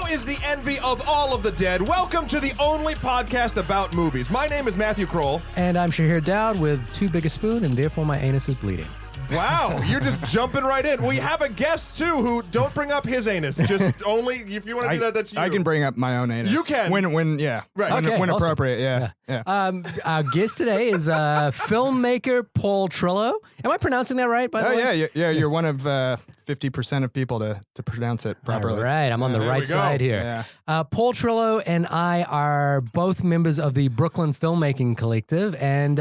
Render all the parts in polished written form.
now is the envy of all of the dead. Welcome to the only podcast about movies. My name is Matthew Kroll. And I'm Shahir Dowd with too big a spoon, and therefore my anus is bleeding. Wow, you're just jumping right in. We have a guest, too, who don't bring up his anus. Just only, if you want to do that, that's you. I can bring up my own anus. You can. When yeah. Right. Okay, when awesome. appropriate, yeah. Our guest today is filmmaker Paul Trillo. Am I pronouncing that right, by the way? Yeah, you're one of 50% of people to pronounce it properly. All right, I'm on the There right we go. side here. Yeah. Paul Trillo and I are both members of the Brooklyn Filmmaking Collective, and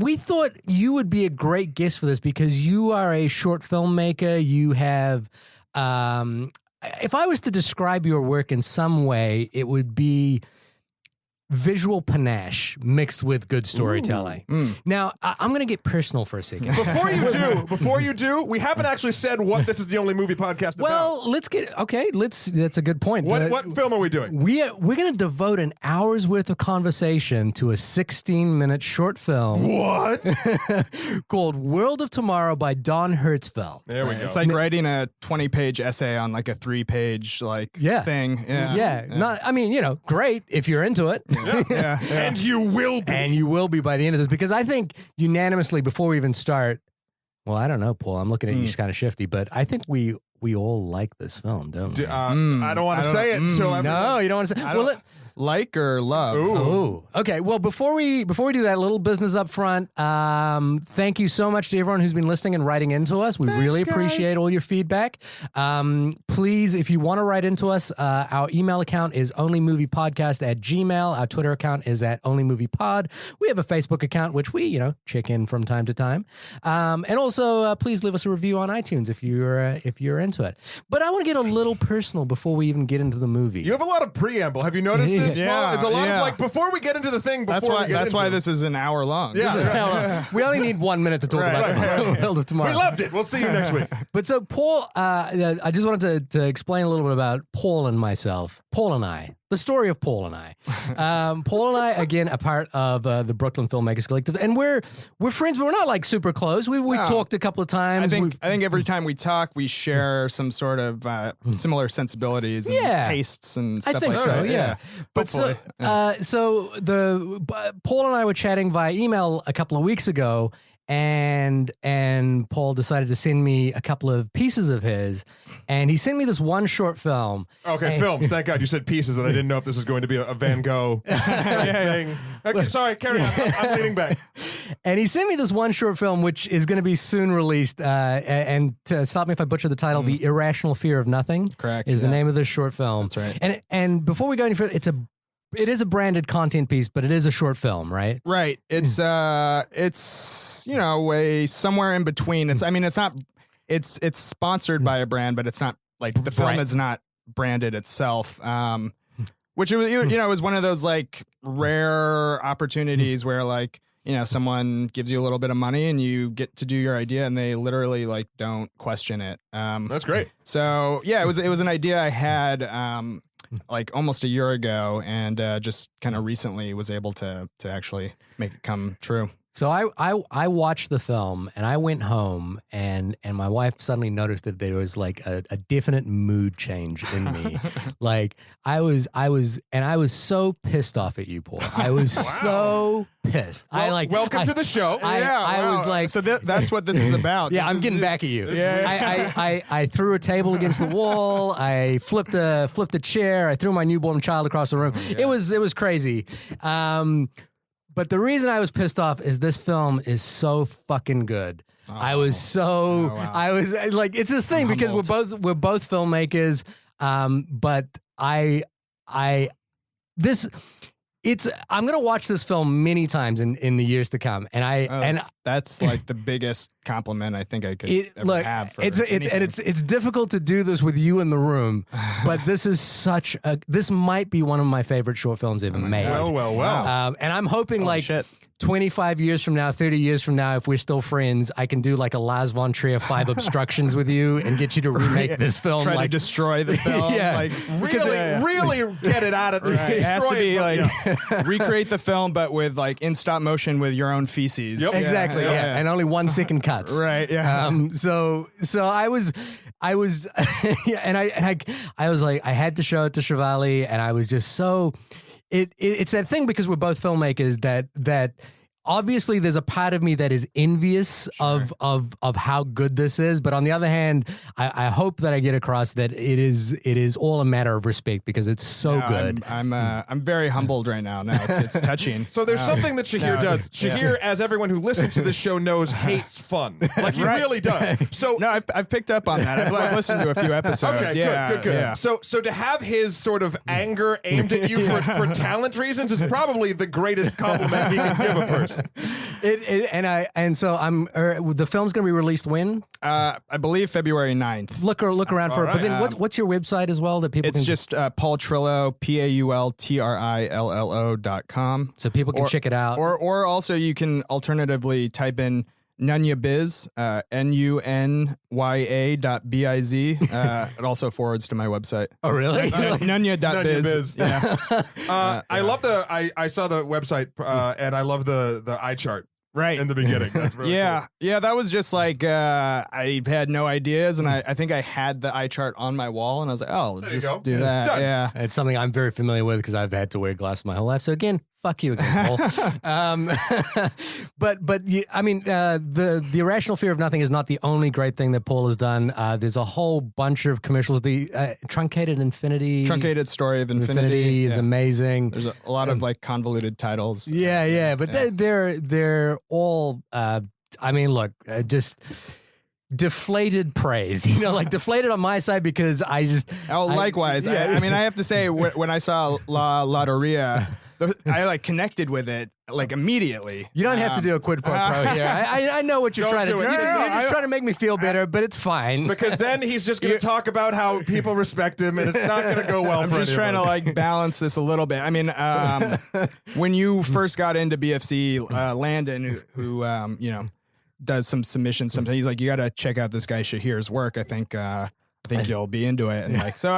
we thought you would be a great guest for this because you are a short filmmaker. You have, if I was to describe your work in some way, it would be visual panache mixed with good storytelling. Now, I'm going to get personal for a second. Before you do, we haven't actually said what this is the only movie podcast Well, that's a good point. about. What film are we doing? We're going to devote an hour's worth of conversation to a 16-minute short film What? called World of Tomorrow by Don Hertzfeldt. There we go. It's like writing a 20-page essay on like a 3-page thing. Yeah. Great if you're into it. Yeah. And you will be. And you will be by the end of this, because I think unanimously, before we even start, well, I don't know, Paul, I'm looking at you kind of shifty, but I think we all like this film, don't we? I don't want to say it until No, you don't want to say. Like or love? Oh, okay. Well, before we do that, a little business up front. Thank you so much to everyone who's been listening and writing into us. We really appreciate all your feedback. Please, if you want to write into us, our email account is onlymoviepodcast@gmail. Our Twitter account is @onlymoviepod. We have a Facebook account, which we, check in from time to time. And also, please leave us a review on iTunes if you're into it. But I want to get a little personal before we even get into the movie. You have a lot of preamble. Have you noticed this? Yeah, It's a lot of before we get into the thing. That's why this is an hour long. Yeah. We only need 1 minute to talk about World of Tomorrow. We loved it. We'll see you next week. But so Paul, I just wanted to explain a little bit about Paul and myself. Paul and I. The story of Paul and I. Paul and I, again, are part of the Brooklyn Filmmakers Collective, and we're friends, but we're not like super close. We talked a couple of times. I think every time we talk, we share some sort of similar sensibilities and tastes and stuff I think like so, that. yeah. But Hopefully. so Paul and I were chatting via email a couple of weeks ago, and Paul decided to send me a couple of pieces of his, and he sent me this one short film. Okay, films. Thank God you said pieces, and I didn't know if this was going to be a Van Gogh thing. Okay, sorry, carry on. I'm leaning back. And he sent me this one short film, which is going to be soon released. And to stop me if I butcher the title, The Irrational Fear of Nothing. Correct, is the name of this short film. That's right. And before we go any further, it is a branded content piece, but it is a short film, right? Right. It's somewhere in between. It's sponsored by a brand, but it's not like the film is not branded itself. Which it was one of those like rare opportunities where someone gives you a little bit of money and you get to do your idea and they literally don't question it. That's great. So yeah, it was an idea I had almost a year ago, and just kind of recently was able to actually make it come true. So I watched the film and I went home and my wife suddenly noticed that there was a definite mood change in me. I was so pissed off at you, Paul. I was so pissed. Welcome to the show. I was like, so that's what this is about. Yeah, I'm getting back at you. Yeah. I threw a table against the wall. I flipped a chair. I threw my newborn child across the room. Yeah. It was crazy. But the reason I was pissed off is this film is so fucking good. I was it's this thing because we're both filmmakers. But I'm gonna watch this film many times in the years to come, and that's like the biggest compliment I think I could ever have. It's difficult to do this with you in the room, but this might be one of my favorite short films ever made. Well. And I'm hoping 25 years from now, 30 years from now, if we're still friends, I can do a Lars von Trier 5 obstructions with you and get you to remake this film. Try to destroy the film. Really get it out of the It has to be recreate the film, but with in stop motion with your own feces. Yep. Exactly. Yeah. And only 1 second cuts. Right. Yeah. So I I was, yeah, and I was like, I had to show it to Shivali, and I was just so, it's that thing because we're both filmmakers that obviously there's a part of me that is envious of how good this is, but on the other hand, I hope that I get across that it is all a matter of respect because it's so good. I'm very humbled right now. No, it's touching. So there's something that Shahir does. Shahir, as everyone who listens to this show knows, hates fun. Like he really does. So no, I've picked up on that. I've listened to a few episodes. Okay, yeah, good. Yeah. So to have his sort of anger aimed at you for talent reasons is probably the greatest compliment he can give a person. The film's going to be released when? I believe February 9th. Look around for it. But then what's your website as well that people It's can just Paul Trillo, PaulTrillo.com. so people can check it out. Or also you can alternatively type in Nunya Biz, NUNYA.biz. It also forwards to my website. Oh, really? Nunya.biz. Yeah. I love I saw the website and I love the eye chart Right. in the beginning. That's really cool. Yeah, that was just like I had no ideas, and I think I had the eye chart on my wall, and I was like, oh, There you just go. do that. Done. Yeah. It's something I'm very familiar with because I've had to wear glasses my whole life. So again, fuck you again, Paul. The Irrational Fear of Nothing is not the only great thing that Paul has done. There's a whole bunch of commercials. The Truncated Infinity. Truncated Story of Infinity is amazing. There's a lot of like convoluted titles. But they're all. Just deflated praise, like deflated on my side because Likewise. I have to say when I saw La Lotteria, I like connected with it like immediately. You don't have to do a quid pro quo here. I know what you're Don't trying to do do. it. You're No, just trying to make me feel bitter, but it's fine. Because then he's just going to talk about how people respect him, and it's not going to go well I'm for just trying to anyone. like balance this a little bit. I mean, when you first got into BFC, Landon, who does some submissions sometimes, he's like, you got to check out this guy Shahir's work. I think you'll be into it. And like, so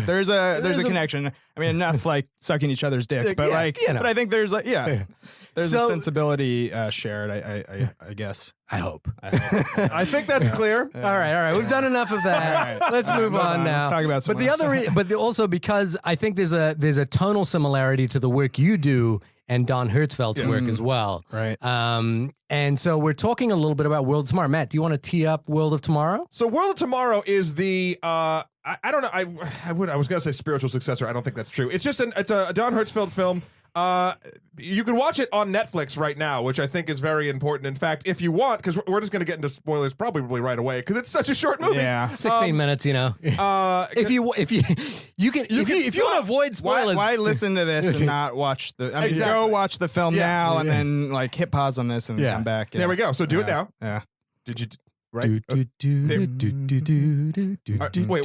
there's a connection. I mean, enough like sucking each other's dicks, but but I think there's like, there's a sensibility shared. I guess. I hope. I think that's clear. All right. We've done enough of that. Let's move on now. Let's talk about but the other, also because I think there's a tonal similarity to the work you do and Don Hertzfeldt's work as well. Right. And so we're talking a little bit about World of Tomorrow. Matt, do you want to tee up World of Tomorrow? So World of Tomorrow is the I don't know, I was gonna say spiritual successor. I don't think that's true. It's just it's a Don Hertzfeldt film. You can watch it on Netflix right now, which I think is very important. In fact, if you want, because we're just going to get into spoilers probably right away because it's such a short movie. Yeah, 16 minutes. If you want to avoid spoilers, why listen to this and not watch the? I mean, Exactly. go watch the film now and then like hit pause on this and come back. There we go. So do it now. Yeah. Did you? Right. Wait,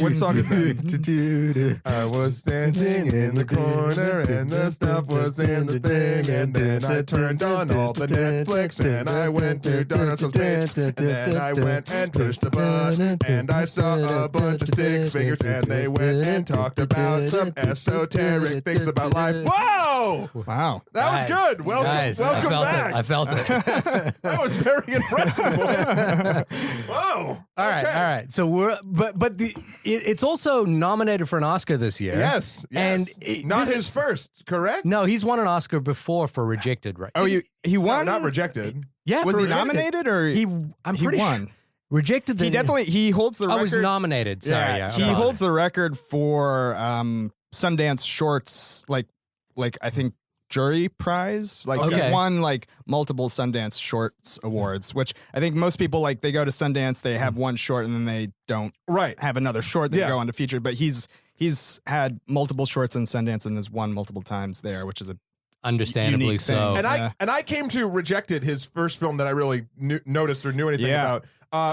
what song is that? I was standing in the corner and the stuff was in the thing, and then I turned on all the Netflix and I went to Donald's page, and then I went and pushed the button and I saw a bunch of stick figures and they went and talked about some esoteric things about life. Whoa! Wow. That was good. Welcome back. I felt it. That was very impressive, boy. Whoa! All right. So it's also nominated for an Oscar this year. Yes. And not his first, correct? No, he's won an Oscar before for Rejected, right? Oh, he No, won? not rejected. Yeah, Was for he Rejected. nominated or He pretty won? sure. Rejected. He holds the record. I was nominated. Sorry, yeah. He holds the record for Sundance shorts, like I think jury prize. Like Okay. he won like multiple Sundance Shorts awards, which I think most people like. They go to Sundance, they have one short, and then they don't have another short. They go on to feature. But he's had multiple shorts in Sundance and has won multiple times there, which is a understandably unique so. thing. And I came to Rejected, his first film that I really noticed or knew anything about.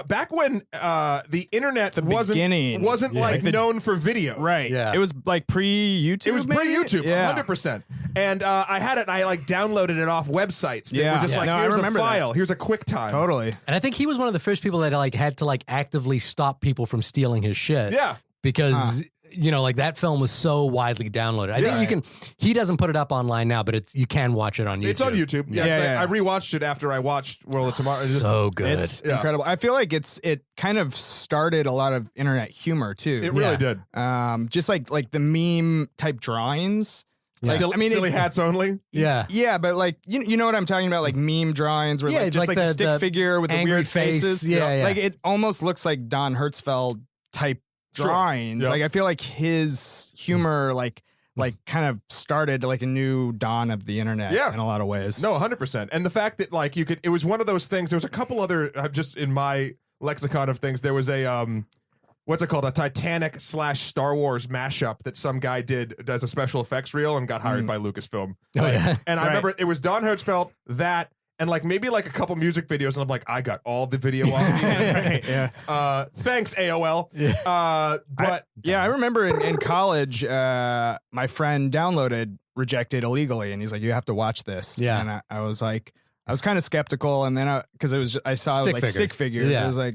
Back when the internet wasn't like known for video. Right. Yeah. It was like pre-YouTube. It was pre-YouTube, Yeah. 100%. And I had it, and I like downloaded it off websites. That were just like, No, I here's a remember file, here's a QuickTime. Totally. And I think he was one of the first people that like had to like actively stop people from stealing his shit. Yeah. Because you know, like that film was so widely downloaded. I think you can. He doesn't put it up online now, but you can watch it on YouTube. It's on YouTube. Yeah. I rewatched it after I watched World of Tomorrow. It's so good. It's incredible. I feel like it kind of started a lot of internet humor too. It really did. Just like the meme type drawings. Like, silly hats only. Yeah, but like you know what I'm talking about, like meme drawings where like just like a stick figure with the weird faces. Yeah. Like it almost looks like Don Hertzfeldt type drawings. Like I feel like his humor like kind of started like a new dawn of the internet in a lot of ways. No, 100%. And the fact that like it was one of those things. There was a couple other just in my lexicon of things. There was a what's it called? A Titanic / Star Wars mashup that some guy did as a special effects reel and got hired by Lucasfilm. And I remember it was Don Hertzfeldt, that, and like maybe like a couple music videos, and I'm like, I got all the video off. Thanks, AOL. I remember in college, my friend downloaded Rejected illegally, and he's like, you have to watch this. And I was like, I was kind of skeptical, and then because I saw it was like stick figures. I was like,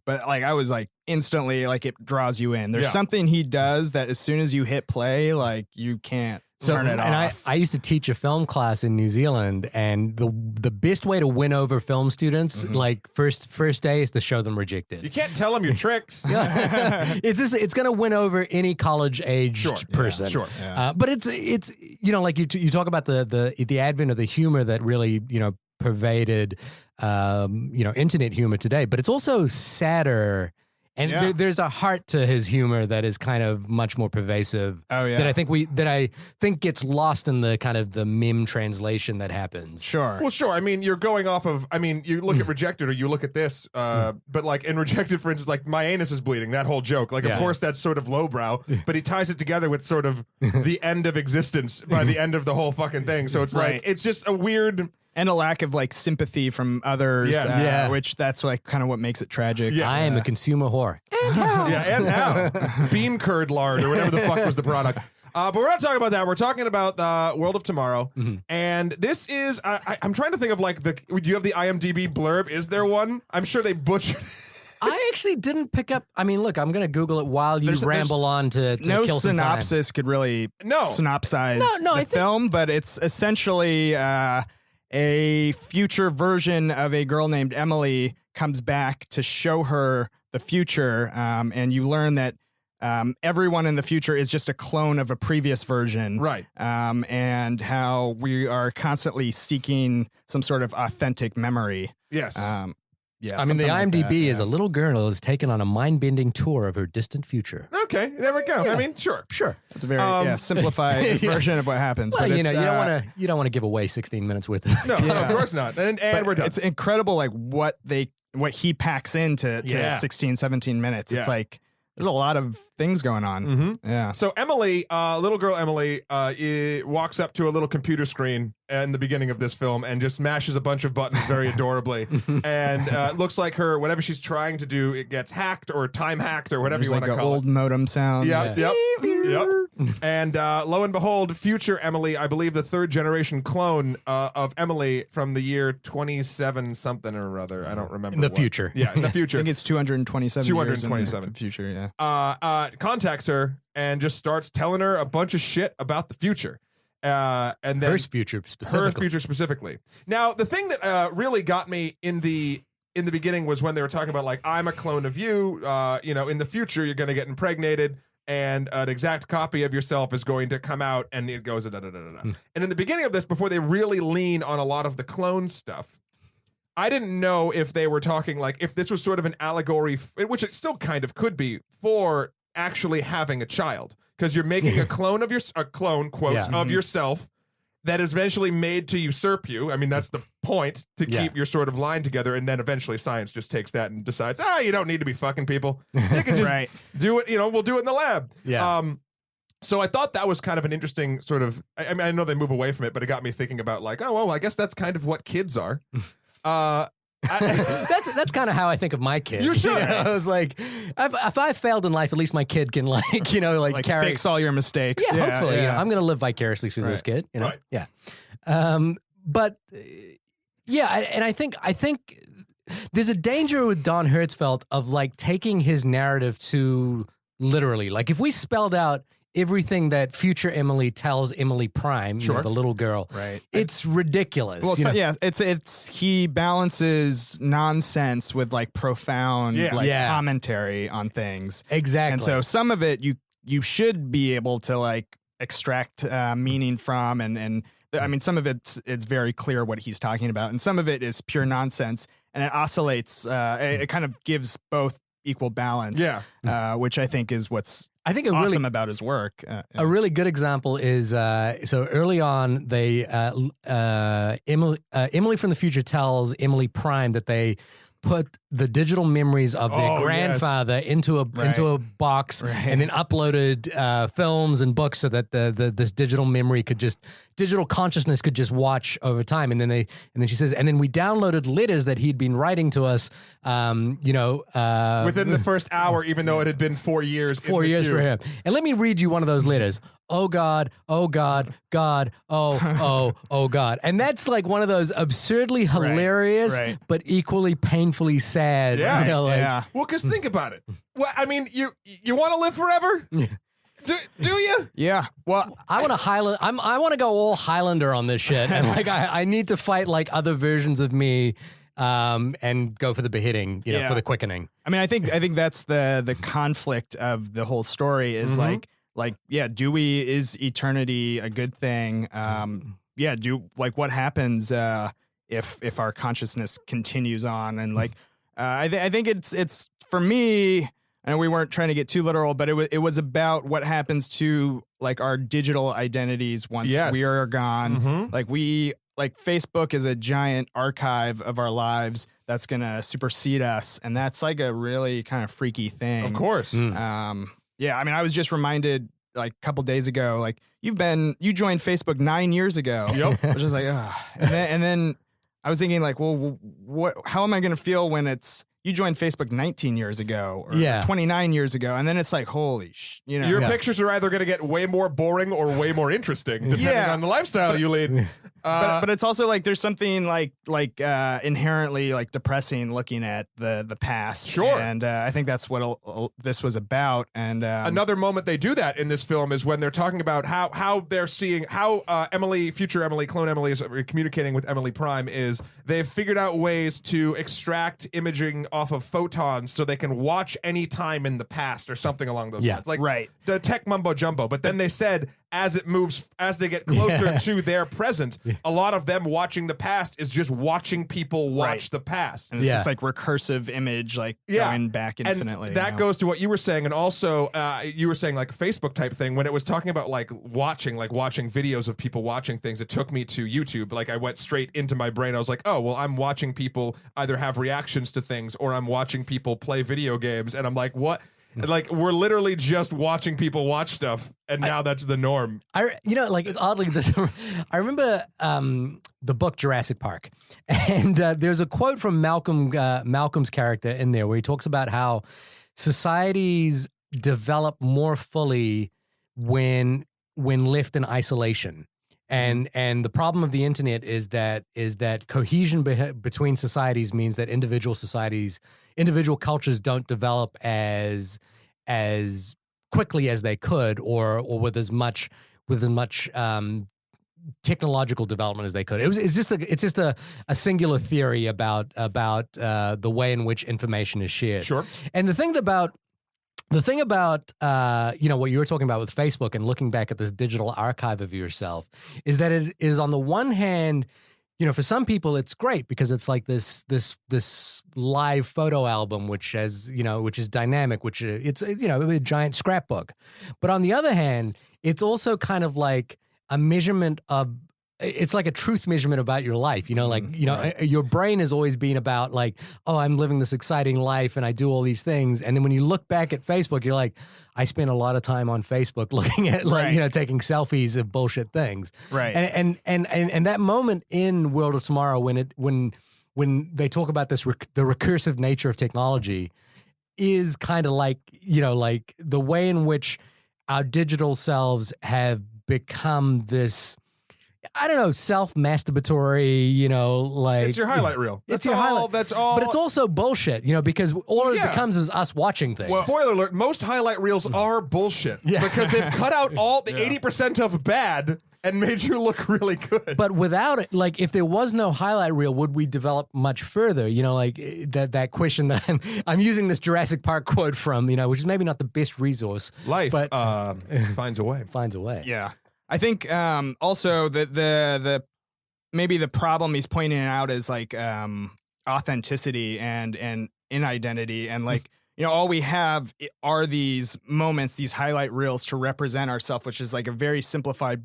but like I was like instantly like it draws you in. There's something he does that as soon as you hit play, like you can't turn it off. I used to teach a film class in New Zealand, and the best way to win over film students, like first day, is to show them Rejected. You can't tell them your tricks. It's gonna win over any college aged person. But it's you know, like you talk about the advent of the humor that really, you know, pervaded you know, internet humor today, but it's also sadder, and there's a heart to his humor that is kind of much more pervasive. That I think gets lost in the kind of the meme translation that happens. Well, sure. I mean, you're going off of. I mean, you look at Rejected or you look at this, but like in Rejected, for instance, like my anus is bleeding. That whole joke, like of course that's sort of lowbrow, but he ties it together with sort of the end of existence by the end of the whole fucking thing. So it's like it's just a weird. And a lack of like sympathy from others, which that's like kind of what makes it tragic. I am a consumer whore. And how bean curd lard or whatever the fuck was the product. But we're not talking about that. We're talking about the World of Tomorrow, and this is. I'm trying to think of like do you have the IMDb blurb? Is there one? I'm sure they butchered. I actually didn't pick up. I mean, look, I'm going to Google it while you ramble on to no kill some time. synopsis could really synopsize the film, but it's essentially. A future version of a girl named Emily comes back to show her the future, and you learn that everyone in the future is just a clone of a previous version. Right. And how we are constantly seeking some sort of authentic memory. Yes. I mean, the IMDb is a little girl who is taken on a mind-bending tour of her distant future. Okay, there we go. I mean, sure. That's a very simplified version of what happens. Well, but you know, you don't want to give away 16 minutes worth of. No, of course not. And we're done. It's incredible, like what he packs into 16, 17 minutes. It's like there's a lot of things going on. Yeah. So Emily, little girl Emily, walks up to a little computer screen in the beginning of this film and just mashes a bunch of buttons very adorably. And it looks like her, whatever she's trying to do, it gets hacked or time hacked or whatever you want to call it. Old modem sounds. Yep. And lo and behold, future Emily, I believe the third generation clone of Emily from the year 27 something or other. I don't remember. In the future. Yeah, in the future. I think it's 227 years in the future, contacts her and just starts telling her a bunch of shit about the future. And then her future specifically. Now, the thing that really got me in the beginning was when they were talking about like, I'm a clone of you. You know, in the future, you're going to get impregnated. And an exact copy of yourself is going to come out, and it goes da da da da da. And in the beginning of this, before they really lean on a lot of the clone stuff, I didn't know if they were talking like if this was sort of an allegory, which it still kind of could be, for actually having a child, because you're making a clone of of yourself that is eventually made to usurp you. I mean, that's the point, to keep your sort of line together, and then eventually science just takes that and decides, you don't need to be fucking people. You can just do it, we'll do it in the lab. So I thought that was kind of an interesting sort of, I mean, I know they move away from it, but it got me thinking about like, oh, well, I guess that's kind of what kids are. That's kind of how I think of my kid. You should. I was like, if I failed in life, at least my kid can like carry, fix all your mistakes. Yeah, hopefully. You know, I'm going to live vicariously through this kid. You know, but and I think there's a danger with Don Hertzfeldt of like taking his narrative to literally. Like if we spelled out everything that future Emily tells Emily Prime, you know, Sure. the little girl, Right. it's ridiculous. Well, you so, know? yeah, it's he balances nonsense with like profound Yeah. like Yeah. commentary on things. Exactly. And so some of it you should be able to like extract meaning from, and I mean some of it's very clear what he's talking about, and some of it is pure nonsense, and it oscillates. It kind of gives both equal balance. Yeah. Which I think is what's I think a awesome really about his work. a really good example is so early on they Emily from the future tells Emily Prime that they put the digital memories of their Oh, yes. grandfather into a box Right. and then uploaded films and books so that this digital consciousness could just watch over time. And then she says, and then we downloaded letters that he'd been writing to us, Within the first hour, even though it had been 4 years. 4 years for him. And let me read you one of those letters. Oh God, oh God, God, oh God. And that's like one of those absurdly hilarious, right. but equally painfully sad. Yeah. You know, like, yeah. Well, because think about it. Well, I mean, you want to live forever? Do you? Yeah. Well, I want to I want to go all Highlander on this shit. And like, I need to fight like other versions of me, and go for the beheading, you know, Yeah. for the quickening. I mean, I think that's the conflict of the whole story is yeah, is eternity a good thing? Yeah, what happens if our consciousness continues on? And like, I think it's for me. I know we weren't trying to get too literal, but it was about what happens to like our digital identities once Yes. we are gone. Mhm. Like Facebook is a giant archive of our lives that's gonna supersede us, and that's like a really kind of freaky thing. Of course. Yeah, I mean, I was just reminded like a couple days ago, like you joined Facebook 9 years ago. Yep. I was just like, and then I was thinking like, well, how am I gonna feel when you joined Facebook 19 years ago or Yeah. 29 years ago, and then it's like, holy you know. Your Yeah. pictures are either going to get way more boring or way more interesting, depending Yeah. on the lifestyle you lead. But it's also like there's something like inherently like depressing looking at the past. Sure. And I think that's what this was about. And another moment they do that in this film is when they're talking about how they're seeing how future Emily, clone Emily is communicating with Emily Prime is they've figured out ways to extract imaging off of photons so they can watch any time in the past or something along those Yeah. lines. Like Right. the tech mumbo jumbo. But then they said as they get closer Yeah. to their present, a lot of them watching the past is just watching people watch Right. the past. and it's Yeah. just like recursive image, like Yeah. going back infinitely. And that you know? goes to what you were saying, and also you were saying like a Facebook type thing when it was talking about like watching videos of people watching things. It took me to YouTube. Like I went straight into my brain. I was like, oh well, I'm watching people either have reactions to things or I'm watching people play video games, and I'm like, what? And, like we're literally just watching people watch stuff, and now that's the norm. It's oddly this. I remember the book Jurassic Park, and there's a quote from Malcolm's character in there where he talks about how societies develop more fully when left in isolation. And the problem of the internet is that cohesion between societies means that individual cultures don't develop as quickly as they could, or with as much technological development as they could. It's just a singular theory about the way in which information is shared. Sure. And the thing about what you were talking about with Facebook and looking back at this digital archive of yourself is that it is on the one hand, for some people it's great because it's like this live photo album which is dynamic, which it's a giant scrapbook. But on the other hand, it's also kind of like a measurement of it's like a truth measurement about your life, your brain has always been about like, oh, I'm living this exciting life and I do all these things. And then when you look back at Facebook, you're like, I spent a lot of time on Facebook looking at taking selfies of bullshit things. Right. And that moment in World of Tomorrow when they talk about this, the recursive nature of technology is kind of like, like the way in which our digital selves have become this, I don't know, self-masturbatory, like It's your highlight reel. It's your highlight. That's all. But it's also bullshit, because all it becomes is us watching things. Spoiler alert, most highlight reels are bullshit. Yeah. Because they've cut out all the 80% of bad and made you look really good. But without it, like if there was no highlight reel, would we develop much further? Like that question that I'm using this Jurassic Park quote from, which is maybe not the best resource. Life but finds a way. Finds a way. Yeah. I think also the maybe the problem he's pointing out is like authenticity and inidentity and like all we have are these moments, these highlight reels to represent ourselves, which is like a very simplified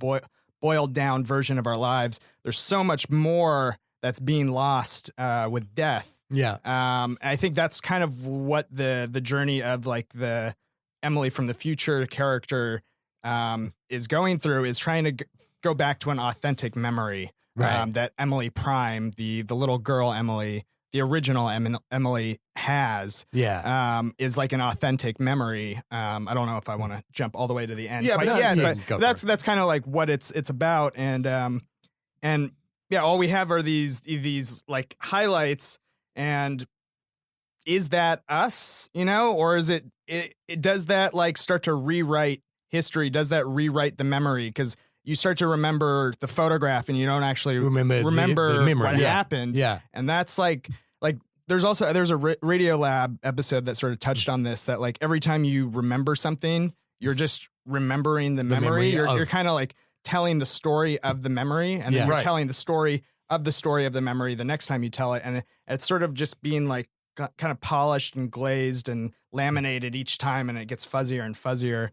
boiled down version of our lives. There's so much more that's being lost with death. Yeah. I think that's kind of what the journey of like the Emily from the future character is going through, is trying to go back to an authentic memory. Right. That Emily Prime, the little girl Emily, the original Emily has, is like an authentic memory. I don't know if I want to jump all the way to the end. Yeah, but that's kind of like what it's about. And all we have are these like highlights. And is that us, or is it does that like start to rewrite history? Does that rewrite the memory? Because you start to remember the photograph and you don't actually remember the memory. what happened. Yeah. And that's like there's a Radio Lab episode that sort of touched on this, that like every time you remember something, you're just remembering the memory. You're kind of like telling the story of the memory, and then you're telling the story of the memory the next time you tell it. And it's sort of just being like kind of polished and glazed and laminated each time, and it gets fuzzier and fuzzier.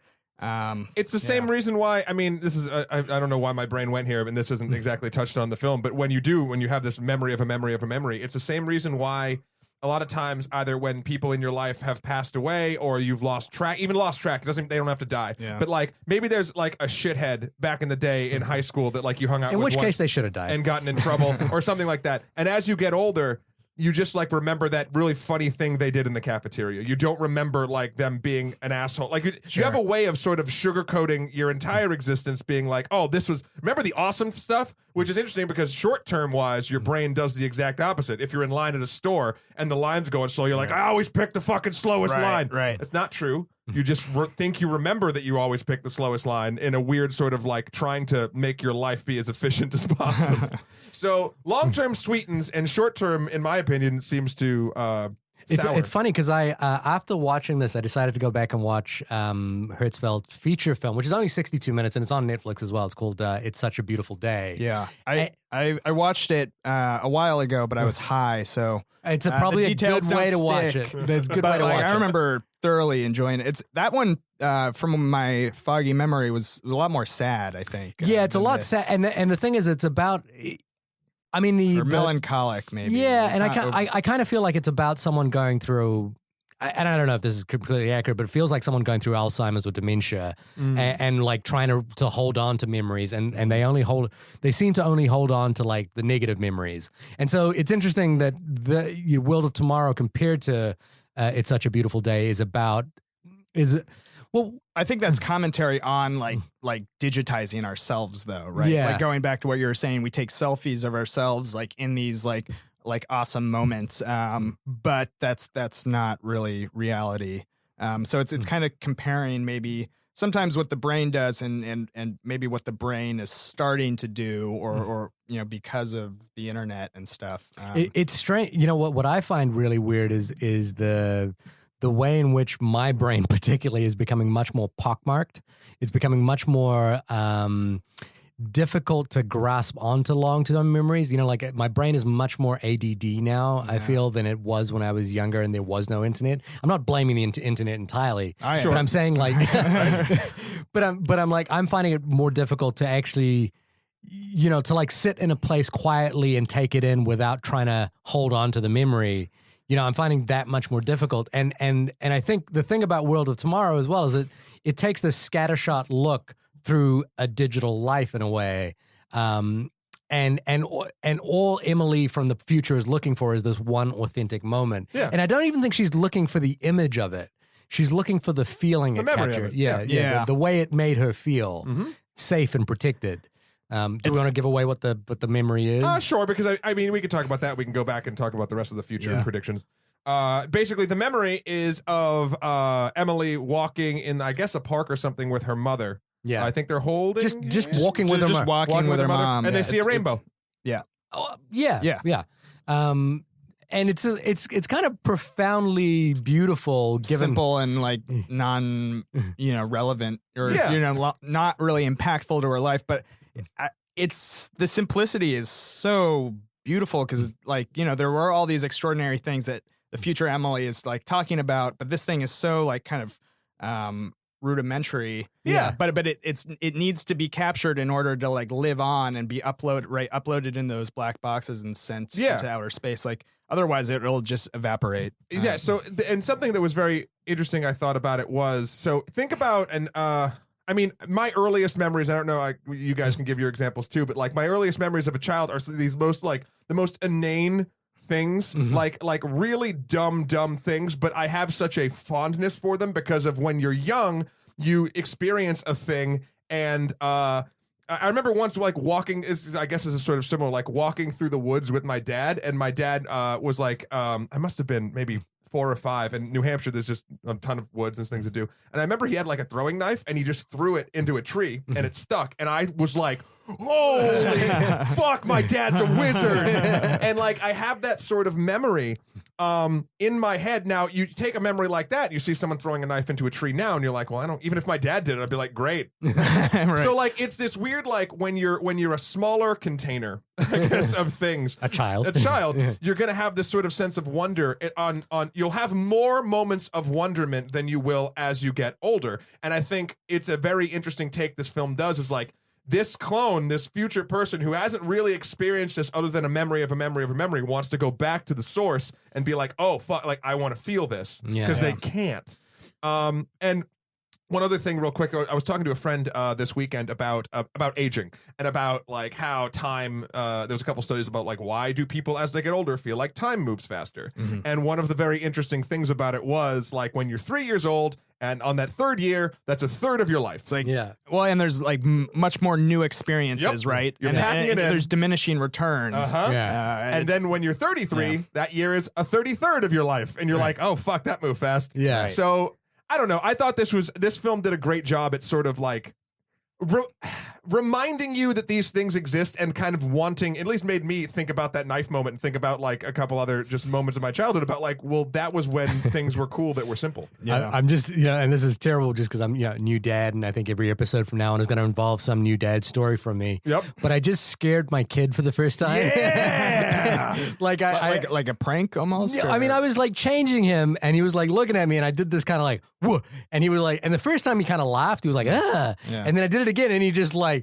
It's the same reason why, I mean, this is, I don't know why my brain went here, and this isn't exactly touched on the film, but when you have this memory of a memory of a memory, it's the same reason why a lot of times, either when people in your life have passed away or you've lost track, they don't have to die. Yeah. But like, maybe there's like a shithead back in the day in high school that like you hung out with. In which case they should have died. And gotten in trouble or something like that. And as you get older, you just like remember that really funny thing they did in the cafeteria. You don't remember like them being an asshole. Like you have a way of sort of sugarcoating your entire existence, being like, oh, remember the awesome stuff? Which is interesting because short-term wise, your brain does the exact opposite. If you're in line at a store and the line's going slow, you're like, I always pick the fucking slowest line. Right. It's not true. You just think you remember that you always pick the slowest line in a weird sort of like trying to make your life be as efficient as possible. So long-term sweetens and short-term, in my opinion, seems to sour. It's funny because I after watching this, I decided to go back and watch Hertzfeld's feature film, which is only 62 minutes, and it's on Netflix as well. It's called It's Such a Beautiful Day. Yeah, I watched it a while ago, but I was high, so it's probably a good way to watch it. It's a good way to watch it. I remember thoroughly enjoying it. It's that one from my foggy memory was a lot more sad, I think. Yeah, it's a lot sad, and the thing is, it's about. I mean, or melancholic, maybe. Yeah, and I kind of feel like it's about someone going through, and I don't know if this is completely accurate, but it feels like someone going through Alzheimer's or dementia, and like trying to hold on to memories, and they seem to only hold on to like the negative memories, and so it's interesting that the World of Tomorrow compared to It's Such a Beautiful Day well, I think that's commentary on like digitizing ourselves, though, right? Yeah. Like going back to what you were saying, we take selfies of ourselves like in these like awesome moments, but that's not really reality. So it's kind of comparing maybe sometimes what the brain does and maybe what the brain is starting to do, or because of the internet and stuff. It's strange. What I find really weird is the way in which my brain particularly is becoming much more pockmarked. It's becoming much more difficult to grasp onto long-term memories. Like my brain is much more ADD now, I feel, than it was when I was younger and there was no internet. I'm not blaming the internet entirely, but I'm saying like, but I'm like, I'm finding it more difficult to actually, to like sit in a place quietly and take it in without trying to hold on to the memory. I'm finding that much more difficult. And I think the thing about World of Tomorrow as well is that it takes this scattershot look through a digital life in a way. And all Emily from the future is looking for is this one authentic moment. Yeah. And I don't even think she's looking for the image of it. She's looking for the feeling it captured. Yeah. The way it made her feel safe and protected. Do we want to give away what the memory is? Sure, because I mean, we could talk about that. We can go back and talk about the rest of the future predictions. Basically, the memory is of Emily walking in, I guess, a park or something with her mother. Yeah, I think they're holding just walking with her just walking with her mother, mom, and they see a rainbow. Yeah. And it's kind of profoundly beautiful, given simple and like non, relevant or not really impactful to her life, but it's the simplicity is so beautiful because like there were all these extraordinary things that the future Emily is like talking about, but this thing is so like kind of rudimentary. But it needs to be captured in order to like live on and be uploaded in those black boxes and sent into outer space. Like otherwise it'll just evaporate. So and something that was very interesting I thought about it was, so think about I mean, my earliest memories, I don't know, you guys can give your examples too, but like my earliest memories of a child are these the most inane things, like really dumb things, but I have such a fondness for them because of when you're young, you experience a thing. And I remember once like walking, I guess is a sort of similar, like walking through the woods with my dad, and my dad was like, I must have been maybe 4 or 5. In New Hampshire, there's just a ton of woods and things to do. And I remember he had like a throwing knife and he just threw it into a tree and it stuck. And I was like, holy fuck, my dad's a wizard. And like, I have that sort of memory in my head. Now you take a memory like that, you see someone throwing a knife into a tree now and you're like, well, even if my dad did it, I'd be like, great. Right. So like, it's this weird, like when you're a smaller container, I guess, of things, a child, you're going to have this sort of sense of wonder you'll have more moments of wonderment than you will as you get older. And I think it's a very interesting take this film does, is like, this clone, this future person who hasn't really experienced this other than a memory of a memory of a memory, wants to go back to the source and be like, oh, fuck, like, I want to feel this. Because they can't. And one other thing real quick, I was talking to a friend this weekend about aging and about like how time, there's a couple studies about like why do people as they get older feel like time moves faster. And one of the very interesting things about it was like when you're 3 years old and on that 3rd year, that's a third of your life. It's like, well, and there's like much more new experiences, right? You're packing it in. There's diminishing returns. And then when you're 33, that year is a 33rd of your life. And you're like, oh, fuck, that moved fast. Yeah. Right. So I don't know. I thought this film did a great job at sort of like reminding you that these things exist and kind of wanting, at least made me think about that knife moment and think about like a couple other just moments of my childhood about like, well, that was when things were cool that were simple. I'm just, and this is terrible just because I'm, new dad, and I think every episode from now on is going to involve some new dad story from me. Yep. But I just scared my kid for the first time. Yeah. like a prank almost. Yeah, I mean, I was like changing him, and he was like looking at me, and I did this kind of like, whoa, and he was like, and the first time he kind of laughed, he was like, and then I did it again, and he just like,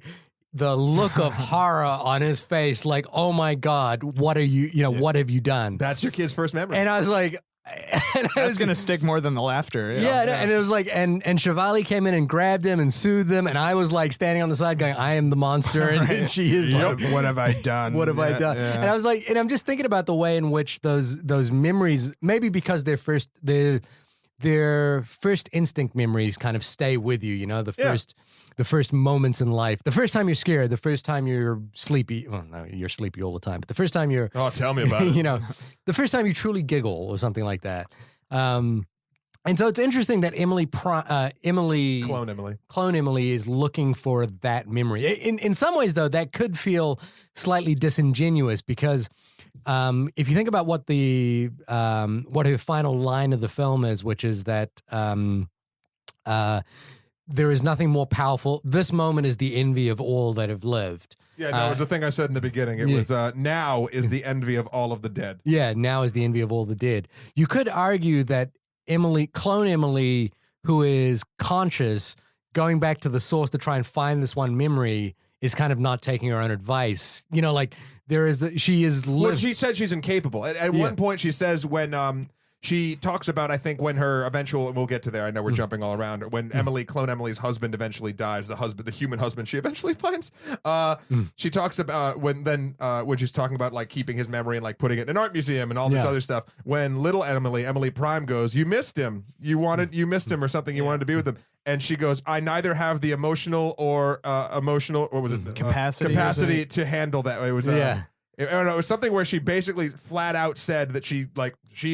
the look of horror on his face, like, oh my God, what are you, what have you done? That's your kid's first memory. And I was like, that's going to stick more than the laughter. And it was like, and Shivali came in and grabbed him and soothed him. And I was like standing on the side going, I am the monster. And she is like, what have I done? What have I done? Yeah. And I was like, and I'm just thinking about the way in which those memories, maybe because their first instinct memories kind of stay with you, the first moments in life, the first time you're scared, the first time you're sleepy. Well, no, you're sleepy all the time, but the first time you're, tell me about it. The first time you truly giggle or something like that. And so it's interesting that Clone Emily is looking for that memory. In some ways, though, that could feel slightly disingenuous because if you think about what her final line of the film is, which is that there is nothing more powerful. This moment is the envy of all that have lived. Yeah, no, it was the thing I said in the beginning. It was now is the envy of all of the dead. Yeah, now is the envy of all the dead. You could argue that Clone Emily, who is conscious, going back to the source to try and find this one memory, is kind of not taking her own advice. She is. Well, she said she's incapable. At one point, she says when she talks about, I think, when her eventual, and we'll get to there, I know we're jumping all around, when Clone Emily's husband eventually dies, the human husband she eventually finds, she talks about when she's talking about like keeping his memory and like putting it in an art museum and all this other stuff, when little Emily Prime goes, you missed him, you missed him or something, you wanted to be with him. And she goes, I neither have the emotional or what was it? Capacity to handle that. It was I don't know, it was something where she basically flat out said that she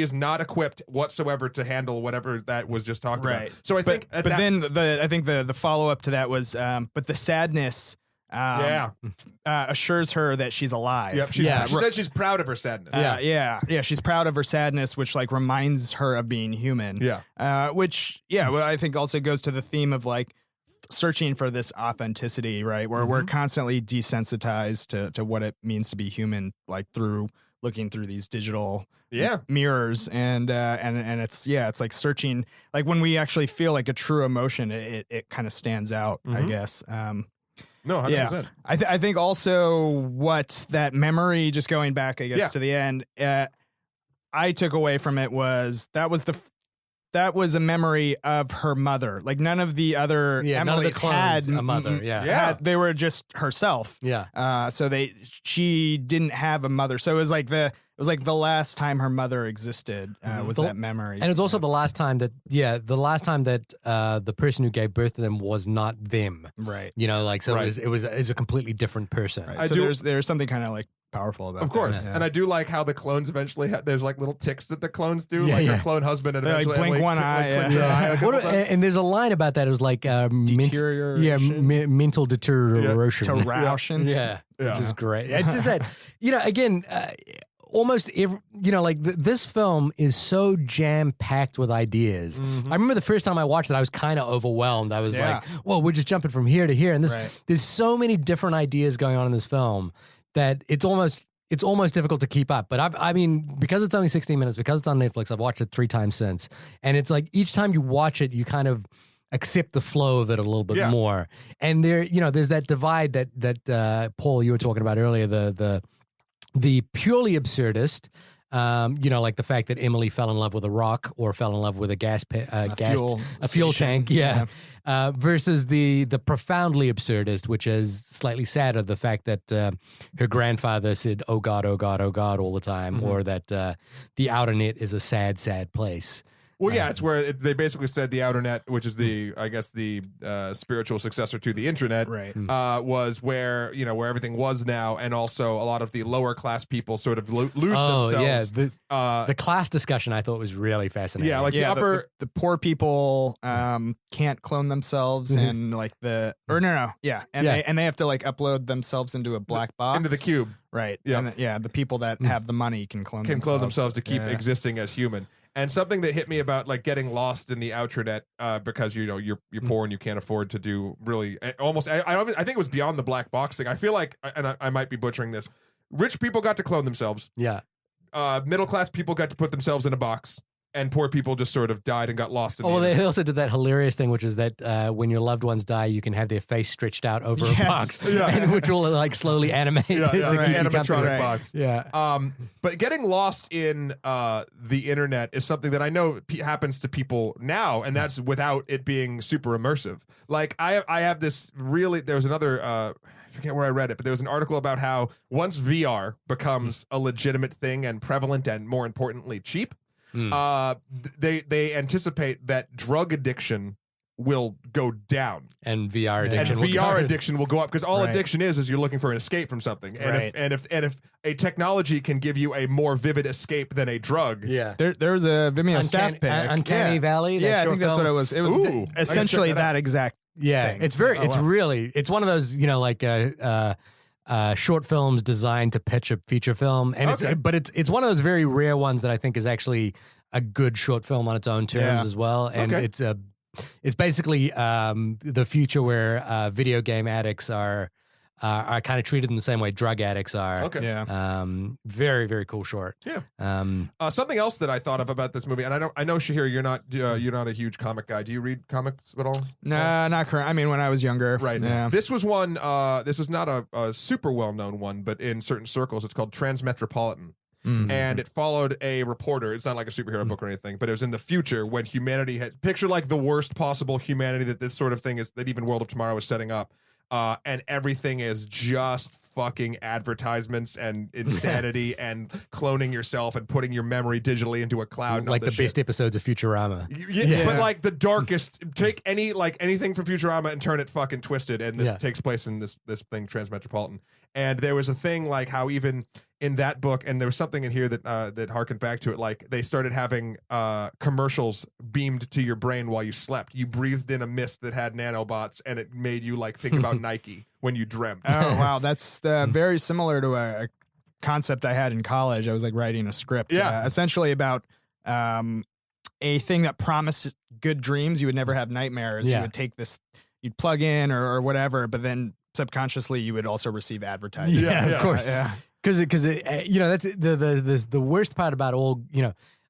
is not equipped whatsoever to handle whatever that was just talked about. So I think, I think the follow up to that was, but the sadness, assures her that she's alive. Yep, she said she's proud of her sadness. She's proud of her sadness, which like reminds her of being human. Which I think also goes to the theme of like searching for this authenticity, right? Where we're constantly desensitized to what it means to be human, like through looking through these digital mirrors, and it's like searching, like when we actually feel like a true emotion, it kind of stands out, I guess. No, 100%. I think also what that memory, just going back, I guess, to the end, I took away from it was that was a memory of her mother. Like none of the other Emily's had a mother. They were just herself. So she didn't have a mother. So it was like the last time her mother existed was that memory. And it's also the last time that the person who gave birth to them was not them. Right. You know, like, so it was a completely different person. Right. So there's something kind of like powerful about of course. that. And I do like how the clones eventually there's like little ticks that the clones do, like her clone husband, and eventually like blink one eye. And there's a line about that. It was like deterioration. Mental deterioration. Which is great. It's just that, again, almost every, this film is so jam-packed with ideas. I remember the first time I watched it, I was kind of overwhelmed. I was like, whoa, we're just jumping from here to here. And there's so many different ideas going on in this film that it's almost difficult to keep up. But I mean, because it's only 16 minutes, because it's on Netflix, I've watched it 3 times since. And it's like each time you watch it, you kind of accept the flow of it a little bit more. And there's that divide that Paul, you were talking about earlier, the purely absurdist, like the fact that Emily fell in love with a rock or fell in love with a fuel tank, versus the profoundly absurdist, which is slightly sadder, the fact that her grandfather said, "Oh God, oh God, oh God," all the time, or that the outer net is a sad, sad place. Well, it's where they basically said the outer net, which is the spiritual successor to the intranet, was where where everything was now, and also a lot of the lower class people sort of lose themselves. The class discussion I thought was really fascinating. The poor people can't clone themselves, and like they have to like upload themselves into a black box, into the cube, right? And the people that have the money can clone themselves to keep existing as human. And something that hit me about like getting lost in the outranet because you're poor and you can't afford to do really almost. I think it was beyond the black box thing. I feel like, and I might be butchering this. Rich people got to clone themselves. Middle class people got to put themselves in a box, and poor people just sort of died and got lost. They also did that hilarious thing, which is that when your loved ones die, you can have their face stretched out over a box, and which will like slowly animate. Animatronic box. But getting lost in the internet is something that I know happens to people now, and that's without it being super immersive. Like I have this there was another. I forget where I read it, but there was an article about how once VR becomes a legitimate thing and prevalent and more importantly cheap, they anticipate that drug addiction will go down and VR addiction will go up, because all addiction is you're looking for an escape from something, and if a technology can give you a more vivid escape than a drug, there's a Vimeo staff pick, Uncanny Valley. I think that's what it was. It was essentially that exact thing. It's it's one of those short films designed to pitch a feature film, and it's one of those very rare ones that I think is actually a good short film on its own terms as well, and it's basically the future where video game addicts are kind of treated in the same way drug addicts are. Very, very cool short. Something else that I thought of about this movie, and I know Shahir, you're not a huge comic guy. Do you read comics at all? Nah, not current. I mean, when I was younger, right? Yeah. This was one. This is not a super well known one, but in certain circles, it's called Transmetropolitan. and it followed a reporter. It's not like a superhero book or anything, but it was in the future when humanity had picture like the worst possible humanity that this sort of thing is, that even World of Tomorrow is setting up. And everything is just fucking advertisements and insanity and cloning yourself and putting your memory digitally into a cloud. And Like all the this best shit. episodes of Futurama. Yeah, but like the darkest. Take anything from Futurama and turn it fucking twisted, and this takes place in this thing Transmetropolitan. And there was a thing like how even in that book, and there was something in here that that harkened back to it. Like they started having commercials beamed to your brain while you slept. You breathed in a mist that had nanobots, and it made you like think about Nike when you dreamt. Oh wow, that's very similar to a concept I had in college. I was like writing a script, essentially about a thing that promised good dreams. You would never have nightmares. You would take this, you'd plug in or whatever, but then subconsciously you would also receive advertising. Yeah, of course. Because that's the worst part about all,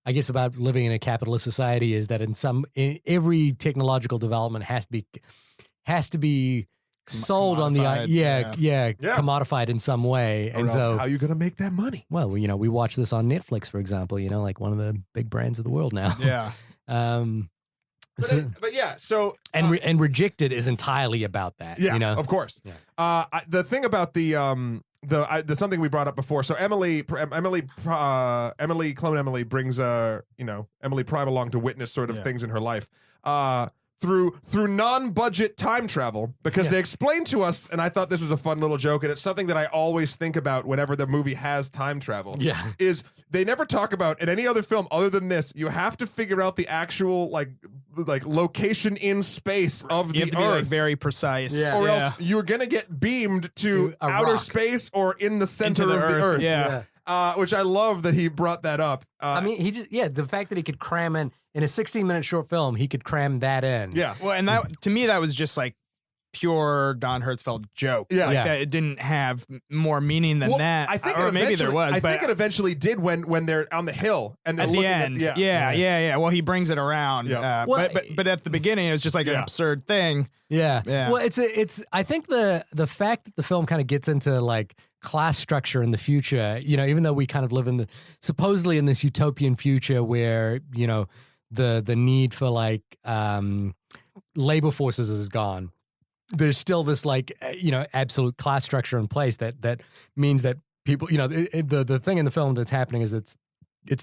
I guess about living in a capitalist society is that in every technological development has to be sold on the commodified in some way. And so how are you going to make that money? Well, we watch this on Netflix, for example, like one of the big brands of the world now. Yeah. So and Rejected is entirely about that. Yeah, of course. Yeah. The thing about the something we brought up before. So Emily, Clone Emily brings Emily Prime along to witness sort of things in her life. Through non-budget time travel, because they explained to us, and I thought this was a fun little joke, and it's something that I always think about whenever the movie has time travel. Yeah, is they never talk about in any other film other than this. You have to figure out the actual like location in space of the Earth, be, very precise, or else you're gonna get beamed to outer space or in the center of the Earth. Yeah. Which I love that he brought that up. I mean, the fact that he could cram in a 16-minute short film, he could cram that in. Yeah. Well, and that to me, that was just like pure Don Hertzfeldt joke. Yeah. That it didn't have more meaning than that. I think or maybe there was. I think it eventually did when they're on the hill and they're at the end. Yeah. Well, he brings it around. Yeah. But at the beginning, it was just like an absurd thing. Yeah. Yeah. Well, it's. I think the fact that the film kind of gets into like class structure in the future, even though we kind of live supposedly in this utopian future where the need for like labor forces is gone. There's still this like absolute class structure in place that means that people, the thing in the film that's happening is it's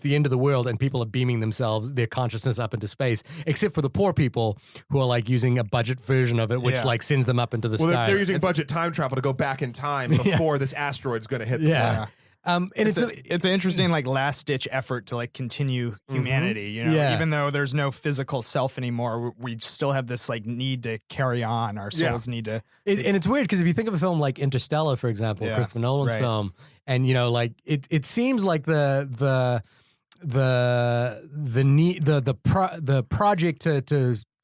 the end of the world and people are beaming their consciousness up into space, except for the poor people who are like using a budget version of it, which like sends them up into the stars. They're using budget time travel to go back in time before this asteroid's going to hit them. Yeah. And it's an interesting like last ditch effort to like continue humanity, even though there's no physical self anymore, we still have this like need to carry on. Our souls need to. And it's weird because if you think of a film like Interstellar, for example, Christopher Nolan's film, and like it seems like the project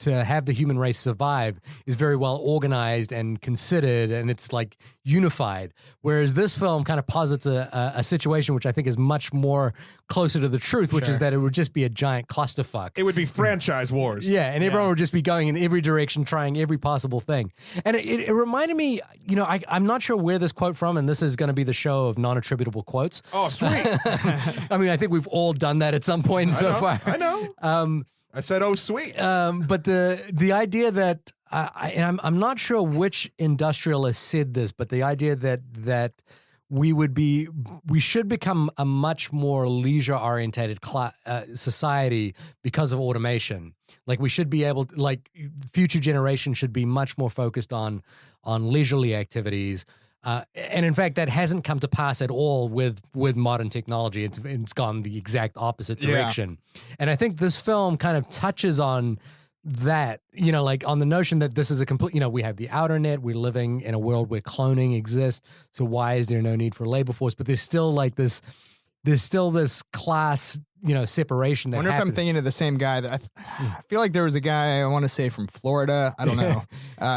to have the human race survive is very well organized and considered, and it's like unified. Whereas this film kind of posits a situation which I think is much more closer to the truth, which is that it would just be a giant clusterfuck. It would be franchise wars. Yeah, and everyone would just be going in every direction, trying every possible thing. And it reminded me, I'm not sure where this quote from, and this is going to be the show of non-attributable quotes. Oh, sweet. I mean, I think we've all done that at some point so far. I know. I said, "Oh, sweet." But the idea that I'm not sure which industrialist said this, but the idea that we should become a much more leisure-orientated society because of automation. Like we should be able to, like future generations should be much more focused on leisurely activities. And in fact, that hasn't come to pass at all with modern technology. It's gone the exact opposite direction. And I think this film kind of touches on that, like on the notion that this is a complete, we have the outer net, we're living in a world where cloning exists. So why is there no need for labor force? But there's still this class, separation that I wonder happens. if I'm thinking of the same guy. That I feel like there was a guy, I want to say from Florida. I don't know.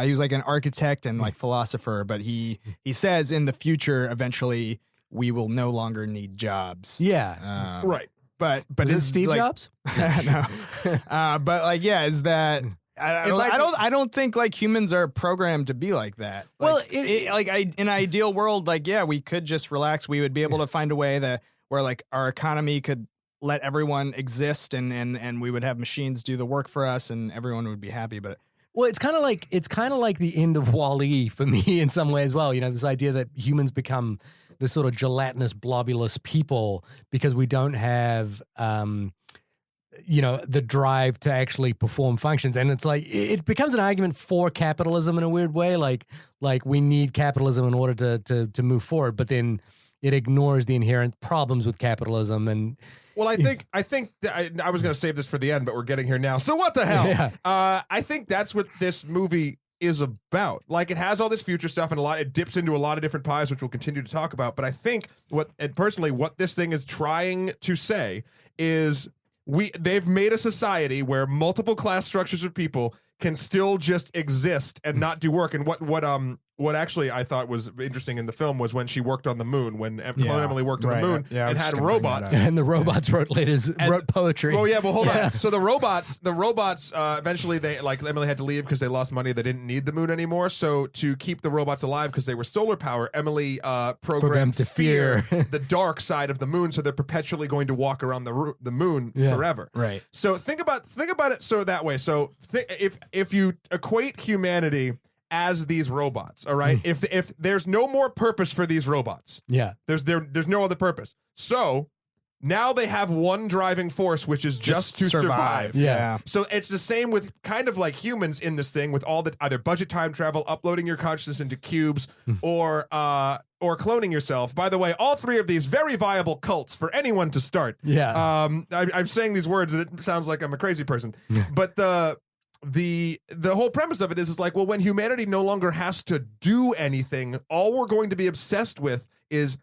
He was like an architect and like philosopher, but he says in the future, eventually we will no longer need jobs. Yeah. Right. But is it Steve Jobs? No. But like, is that I don't think like humans are programmed to be like that. Like, Well, in an ideal world, like we could just relax. We would be able to find a way that where like our economy could let everyone exist and we would have machines do the work for us and everyone would be happy. But Well, it's kind of like the end of WALL-E for me in some way as well. You know, this idea that humans become this sort of gelatinous, blobulous people because we don't have, you know, the drive to actually perform functions. And it's like it becomes an argument for capitalism in a weird way. Like we need capitalism in order to move forward, but then it ignores the inherent problems with capitalism. And well, I think that I was going to save this for the end, but we're getting here now. So what the hell? Yeah. I think that's what this movie is about. Like, it has all this future stuff and it dips into a lot of different pies, which we'll continue to talk about. But I think what this thing is trying to say is they've made a society where multiple class structures of people can still just exist and not do work. And what actually I thought was interesting in the film was when she worked on the moon, when Clone Emily worked on the moon and had robots. And the robots wrote poetry. Oh yeah, well hold on. So the robots eventually they, like, Emily had to leave because they lost money. They didn't need the moon anymore. So to keep the robots alive, because they were solar power, Emily programmed to fear the dark side of the moon. So they're perpetually going to walk around the moon forever. Right. So think about it so that way. So if you equate humanity as these robots, all right? If there's no more purpose for these robots, there's no other purpose. So now they have one driving force, which is just to survive. Yeah. So it's the same with kind of like humans in this thing, with all the either budget time travel, uploading your consciousness into cubes, or cloning yourself. By the way, all three of these very viable cults for anyone to start. Yeah. I'm saying these words and it sounds like I'm a crazy person, but the whole premise of it is like, well, when humanity no longer has to do anything, all we're going to be obsessed with is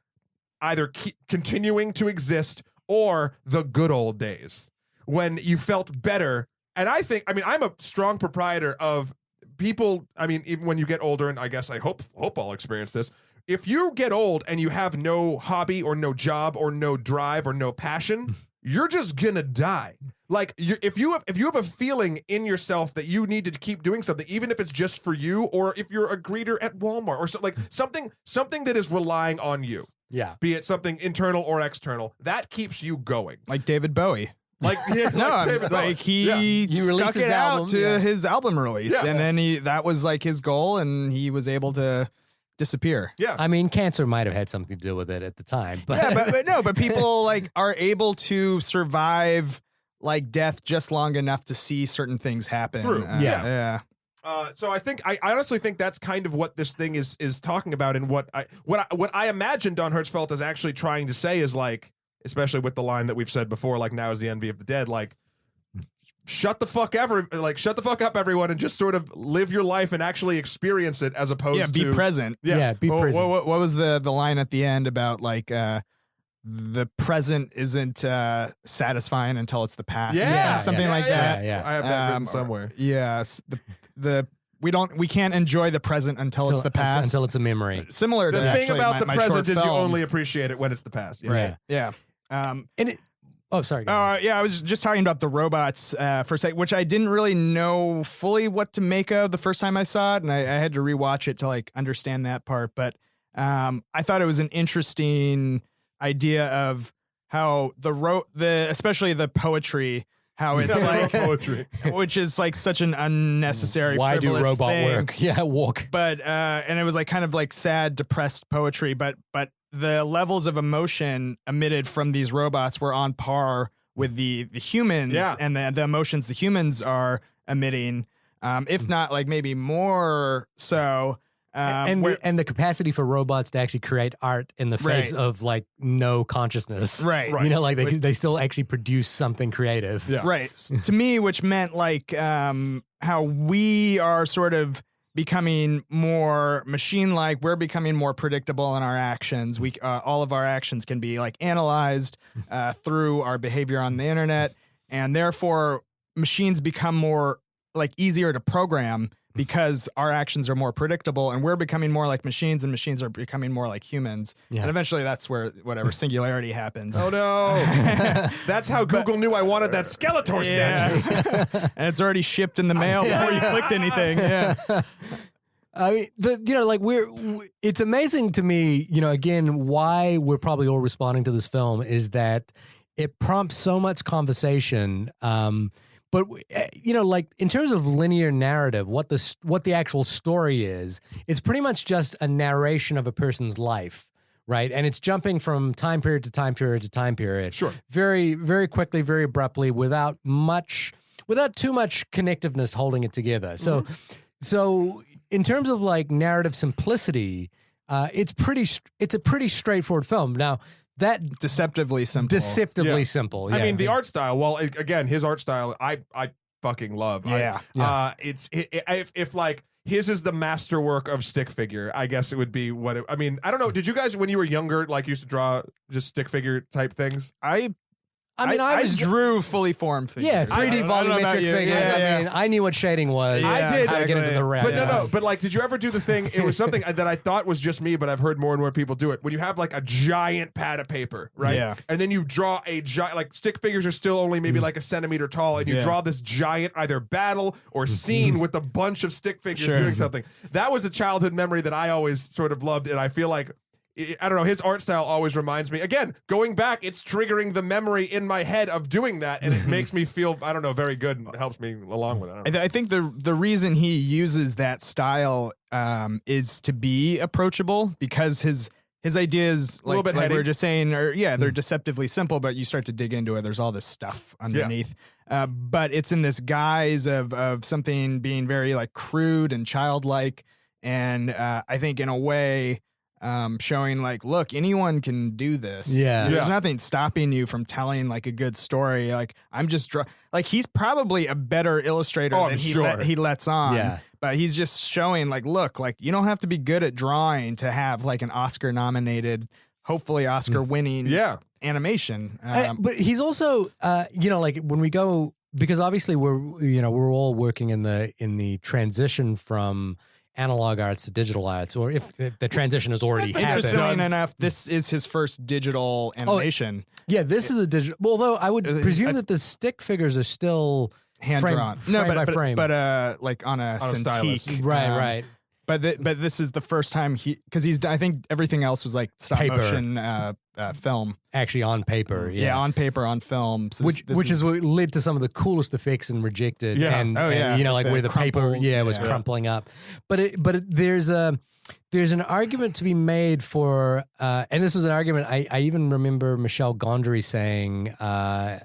either continuing to exist or the good old days when you felt better. And I'm a strong proprietor of people. I mean, even when you get older, and I guess I hope I'll experience this. If you get old and you have no hobby or no job or no drive or no passion, you're just gonna die. Like, if you have a feeling in yourself that you need to keep doing something, even if it's just for you, or if you're a greeter at Walmart, or something that is relying on you, be it something internal or external, that keeps you going. Like David Bowie. Like, he stuck it out to his album release, and then that was like his goal, and he was able to disappear. Yeah. I mean, cancer might have had something to do with it at the time. But but people like are able to survive like death just long enough to see certain things happen. True. Yeah. So I honestly think that's kind of what this thing is talking about, and what I imagine Don Hertzfeldt is actually trying to say is, like, especially with the line that we've said before, like, now is the envy of the dead, like, shut the fuck up, everyone, and just sort of live your life and actually experience it, as opposed to be present. Be present. What was the line at the end about, like, the present isn't satisfying until it's the past? Something like that. I have that written somewhere. Yes. We can't enjoy the present until it's the past. Until it's a memory. Similar to The thing actually about the my present short is you film. only appreciate it when it's the past. Right. Yeah. And it. Oh, sorry. Go ahead. I was just talking about the robots for a sec, which I didn't really know fully what to make of the first time I saw it, and I had to rewatch it to, like, understand that part. But I thought it was an interesting idea of how especially the poetry, how it's like poetry, which is like such an unnecessary. Why do frivolous robot thing. work? Yeah, walk. But and it was like kind of like sad, depressed poetry, but the levels of emotion emitted from these robots were on par with the humans and the emotions the humans are emitting, if not like maybe more so. And the capacity for robots to actually create art in the face of, like, no consciousness. Right. You know, like they still actually produce something creative. Yeah. Right. To me, which meant like how we are sort of becoming more machine-like. We're becoming more predictable in our actions. We all of our actions can be, like, analyzed through our behavior on the internet, and therefore machines become more, like, easier to program because our actions are more predictable, and we're becoming more like machines, and machines are becoming more like humans. Yeah. And eventually that's where whatever singularity happens. Oh no. That's how Google knew I wanted that Skeletor statue. And it's already shipped in the mail before you clicked anything. Yeah. I mean, it's amazing to me, again, why we're probably all responding to this film is that it prompts so much conversation. But in terms of linear narrative, what the actual story is, it's pretty much just a narration of a person's life, right? And it's jumping from time period to time period to time period. Sure. Very, very quickly, very abruptly, without too much connectiveness holding it together. So in terms of like narrative simplicity, it's a pretty straightforward film. Now, that deceptively simple. Simple. Yeah. I mean, the art style. Well, again, his art style, I fucking love. Yeah. If like his is the masterwork of stick figure, I guess it would be what. I mean, I don't know. Did you guys, when you were younger, like used to draw just stick figure type things? I drew fully formed figures. Yeah, 3D volumetric figures. Yeah. I mean, I knew what shading was. I did. How to get into the round. But no. But like, did you ever do the thing? It was something that I thought was just me, but I've heard more and more people do it. When you have like a giant pad of paper, right? Yeah. And then you draw a giant, like stick figures are still only maybe like a centimeter tall, and you draw this giant either battle or scene with a bunch of stick figures doing something. That was a childhood memory that I always sort of loved, and I feel like, I don't know, his art style always reminds me, again, going back, it's triggering the memory in my head of doing that, and it makes me feel, I don't know, very good, and helps me along with it. I think the reason he uses that style is to be approachable, because his ideas, like we were just saying, they're deceptively simple, but you start to dig into it, there's all this stuff underneath. But it's in this guise of something being very like crude and childlike, and I think in a way, showing like, look, anyone can do this. There's nothing stopping you from telling like a good story. Like, I'm just like, he's probably a better illustrator than he lets on. Yeah. But he's just showing like, look, like you don't have to be good at drawing to have like an Oscar nominated, hopefully Oscar winning animation. But he's also, like when we go, because obviously we're all working in the transition from analog arts to digital arts, or if the transition has already happened. Interestingly enough, this is his first digital animation. This is a digital. Although I would presume that the stick figures are still hand drawn, frame. But like on a Cintiq, right. But this is the first time because I think everything else was like stop motion film. Actually on paper, on paper, on film. So which is what led to some of the coolest effects in Rejected. And like where the paper was crumpling up. But there's an argument to be made for, and this was an argument I even remember Michel Gondry saying on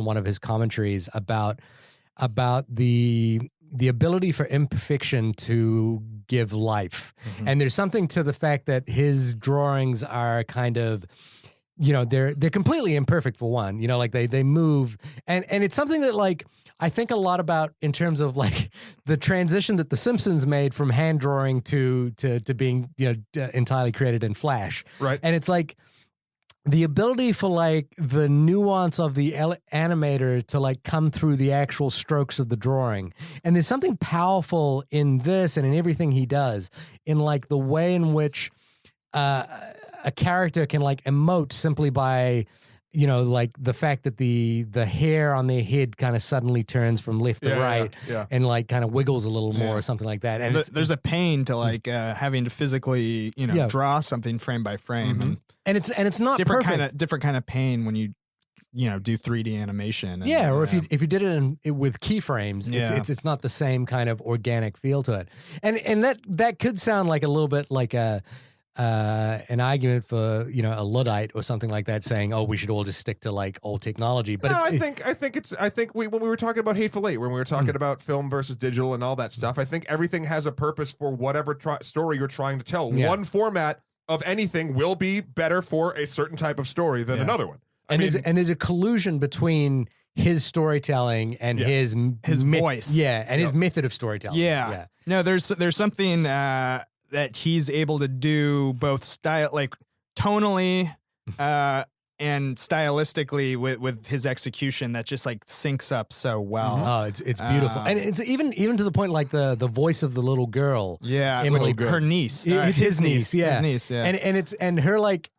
one of his commentaries about the ability for imperfection to give life. And there's something to the fact that his drawings are kind of, they're completely imperfect for one, like they move. And it's something that like, I think a lot about in terms of like the transition that The Simpsons made from hand drawing to being, entirely created in Flash. Right. And it's like, the ability for like the nuance of the animator to like come through the actual strokes of the drawing. And there's something powerful in this and in everything he does, in like the way in which a character can like emote simply by, like the fact that the hair on their head kind of suddenly turns from left to right and like kind of wiggles a little more or something like that. And there's a pain to like having to physically, draw something frame by frame. And it's not different perfect. different kind of pain when you do 3D animation. And, or if you did it with keyframes, it's not the same kind of organic feel to it. And that could sound like a little bit like an argument for a Luddite or something like that, saying, "Oh, we should all just stick to like old technology." But no, I think when we were talking about Hateful Eight, when we were talking about film versus digital and all that stuff, I think everything has a purpose for whatever story you're trying to tell. One format of anything will be better for a certain type of story than another one. There's a collusion between his storytelling and his voice, and his method of storytelling. No, there's something that he's able to do both style, like tonally, and stylistically with his execution that just like syncs up so well. Oh, it's beautiful, and it's even to the point like the voice of the little girl. Yeah, Emily, her niece, his niece. His niece. Yeah, and her like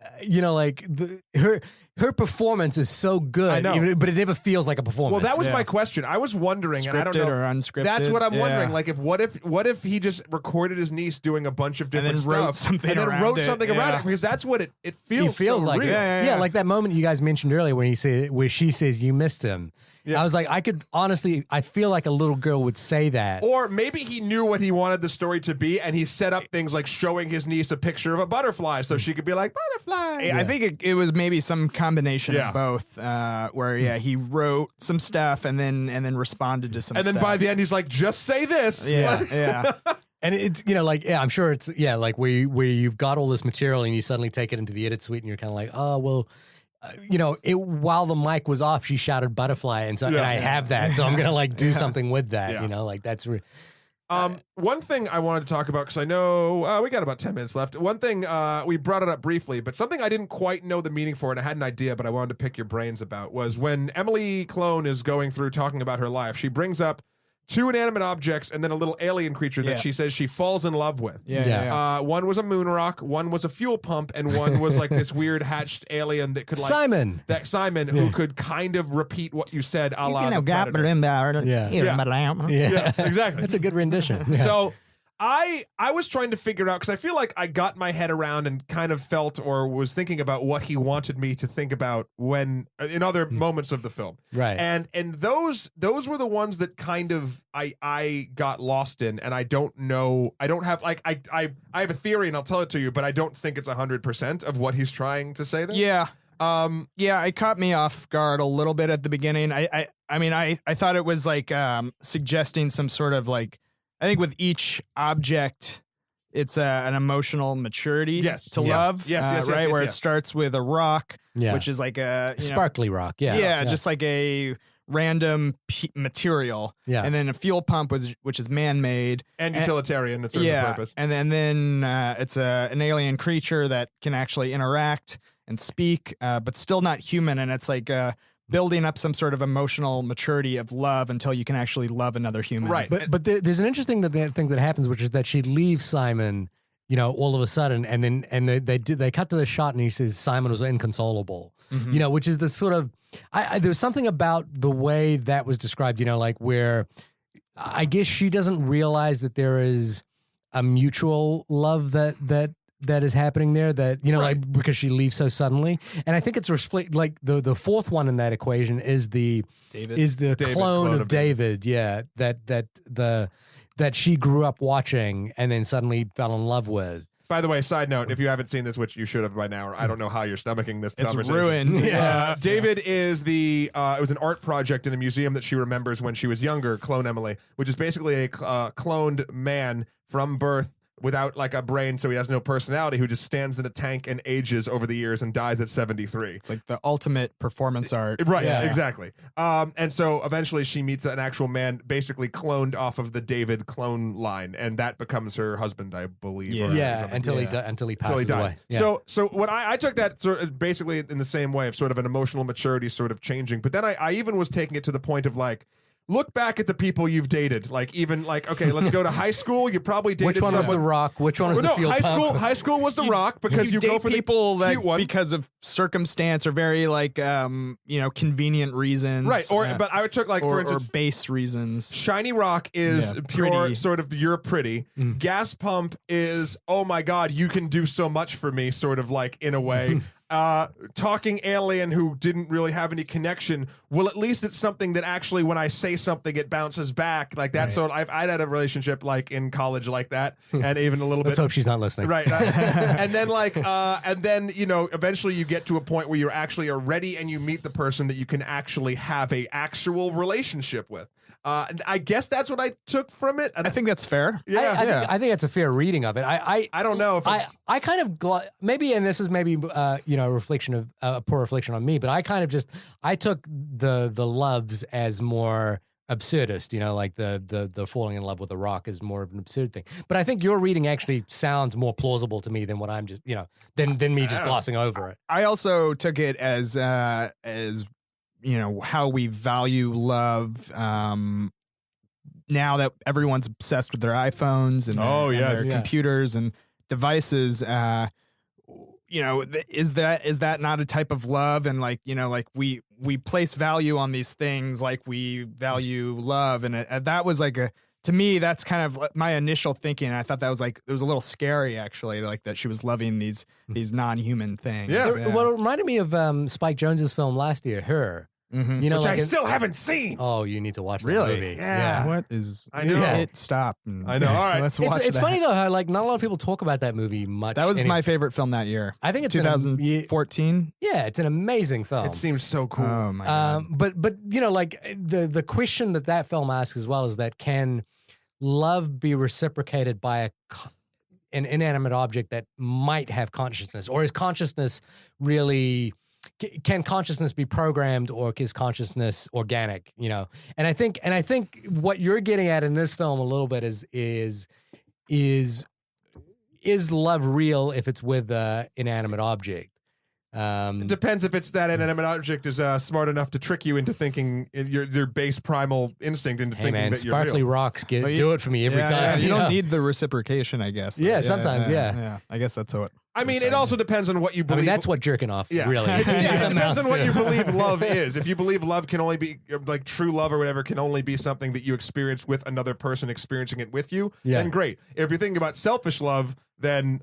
her performance is so good, I know. but it never feels like a performance. Well, that was my question. I was wondering, and I don't Scripted know. or unscripted. That's what I'm Yeah. wondering. Like, what if he just recorded his niece doing a bunch of different then wrote stuff, something and then around wrote it, something around yeah. it, because that's what it feels. It feels so like real. it. Yeah. Like that moment you guys mentioned earlier when where she says you missed him. Yeah. I was like, I could honestly, I feel like a little girl would say that. Or maybe he knew what he wanted the story to be, and he set up things like showing his niece a picture of a butterfly, so she could be like, butterfly. I think it was maybe some combination Yeah. of both, where he wrote some stuff and then responded to some And then stuff. by the end, he's like, just say this. yeah. And it's, like, yeah, I'm sure it's, like where you've got all this material and you suddenly take it into the edit suite and you're kind of like, oh, well, while the mic was off, she shouted butterfly. And so and I have that. So I'm going to like do something with that, Yeah. like that's One thing I wanted to talk about, because I know we got about 10 minutes left. One thing, we brought it up briefly, but something I didn't quite know the meaning for, and I had an idea, but I wanted to pick your brains about, was when Emily Clone is going through talking about her life, she brings up 2 inanimate objects and then a little alien creature that Yeah. she says she falls in love with. Yeah. One was a moon rock, one was a fuel pump, and one was like this weird hatched alien that could like Simon. who could kind of repeat what you said a la the Predator. Yeah. Yeah, exactly. That's a good rendition. Yeah. So I was trying to figure out, because I feel like I got my head around and kind of felt or was thinking about what he wanted me to think about when in other moments of the film. Right. And those were the ones that kind of I got lost in, and I don't know. I don't have like I have a theory and I'll tell it to you, but I don't think it's 100% of what he's trying to say there. Yeah. It caught me off guard a little bit at the beginning. I mean, I thought it was like suggesting some sort of like, I think with each object, it's an emotional maturity to love. Yes, right? Where yes. it starts with a rock, Yeah. which is like a Sparkly rock. Yeah. just like a random material. Yeah. And then a fuel pump, which is man-made. And utilitarian. It serves a purpose. And then it's an alien creature that can actually interact and speak, but still not human. And it's like building up some sort of emotional maturity of love until you can actually love another human. Right. But there's an interesting thing that happens, which is that she leaves Simon, all of a sudden, and then they cut to the shot, and he says Simon was inconsolable. Mhm. Which is this sort of there's something about the way that was described, like where I guess she doesn't realize that there is a mutual love that is happening there, that like because she leaves so suddenly. And I think it's like the fourth one in that equation is the David. clone of David. Yeah, that she grew up watching and then suddenly fell in love with. By the way, side note, if you haven't seen this, which you should have by now, or I don't know how you're stomaching this It's conversation. ruined. Yeah. David is it was an art project in a museum that she remembers when she was younger, Clone Emily, which is basically a cloned man from birth without like a brain, so he has no personality, who just stands in a tank and ages over the years and dies at 73. It's like the ultimate performance art. Right, Yeah. exactly. And so eventually she meets an actual man basically cloned off of the David clone line, and that becomes her husband, I believe. Yeah. or Yeah, something. until he passes Until he dies. away. Yeah. So what I took that sort of basically in the same way of sort of an emotional maturity sort of changing. But then I even was taking it to the point of like, look back at the people you've dated. Like even like, okay, let's go to high school. You probably dated which one was someone. the rock? Which one was Well, the no, fuel pump? high school was the rock because you date go for people the that cute one. because of circumstance or very like convenient reasons, Right, but I took like for or instance, base reasons. Shiny Rock is Yeah, pure pretty. sort of you're pretty. Gas Pump is, oh my God, you can do so much for me, sort of like in a way. Talking Alien who didn't really have any connection. Well, at least it's something that actually when I say something, it bounces back like that. Right. So I'd had a relationship like in college like that, and even a little Let's bit. hope she's not listening. Right. And then eventually you get to a point where you actually are ready and you meet the person that you can actually have a actual relationship with. And I guess that's what I took from it. And I think that's fair. yeah. I think that's a fair reading of it. I I don't know if it's, I kind of maybe, and this is maybe a reflection of a poor reflection on me, but I kind of I took the loves as more absurdist, like the falling in love with a rock is more of an absurd thing. But I think your reading actually sounds more plausible to me than what I'm just than me just glossing over it. I also took it as how we value love. Now that everyone's obsessed with their iPhones and, Oh, and yes. their Yeah. computers and devices, is that not a type of love? And like, like we place value on these things, like we value love. And that was like to me, that's kind of my initial thinking. I thought that was like, it was a little scary actually, like that she was loving these non-human things. Yeah. Well, it reminded me of Spike Jonze's film last year, Her. Mm-hmm. Which I still haven't seen. Oh, you need to watch that Really? movie. Yeah. What is? I know. Hit stop. I know. All right. Let's watch It's that. funny though how like not a lot of people talk about that movie much. That was my favorite film that year. I think it's 2014. Yeah, it's an amazing film. It seems so cool. Oh my god. But like the question that film asks as well is that can love be reciprocated by an inanimate object that might have consciousness, or is consciousness really? Can consciousness be programmed, or is consciousness organic? And I think what you're getting at in this film a little bit is love real if it's with an inanimate object? It depends if it's that inanimate object is smart enough to trick you into thinking your base primal instinct into thinking that you're sparkly real. rocks do it for me every time. Yeah, you don't need the reciprocation, I guess. Yeah, sometimes, yeah. I guess that's what. I mean, it also depends on what you I believe. mean, that's what jerking off really. Yeah, it depends on what you amounts to. believe love is. If you believe love can only be like true love or whatever can only be something that you experience with another person experiencing it with you, then great. If you're thinking about selfish love, then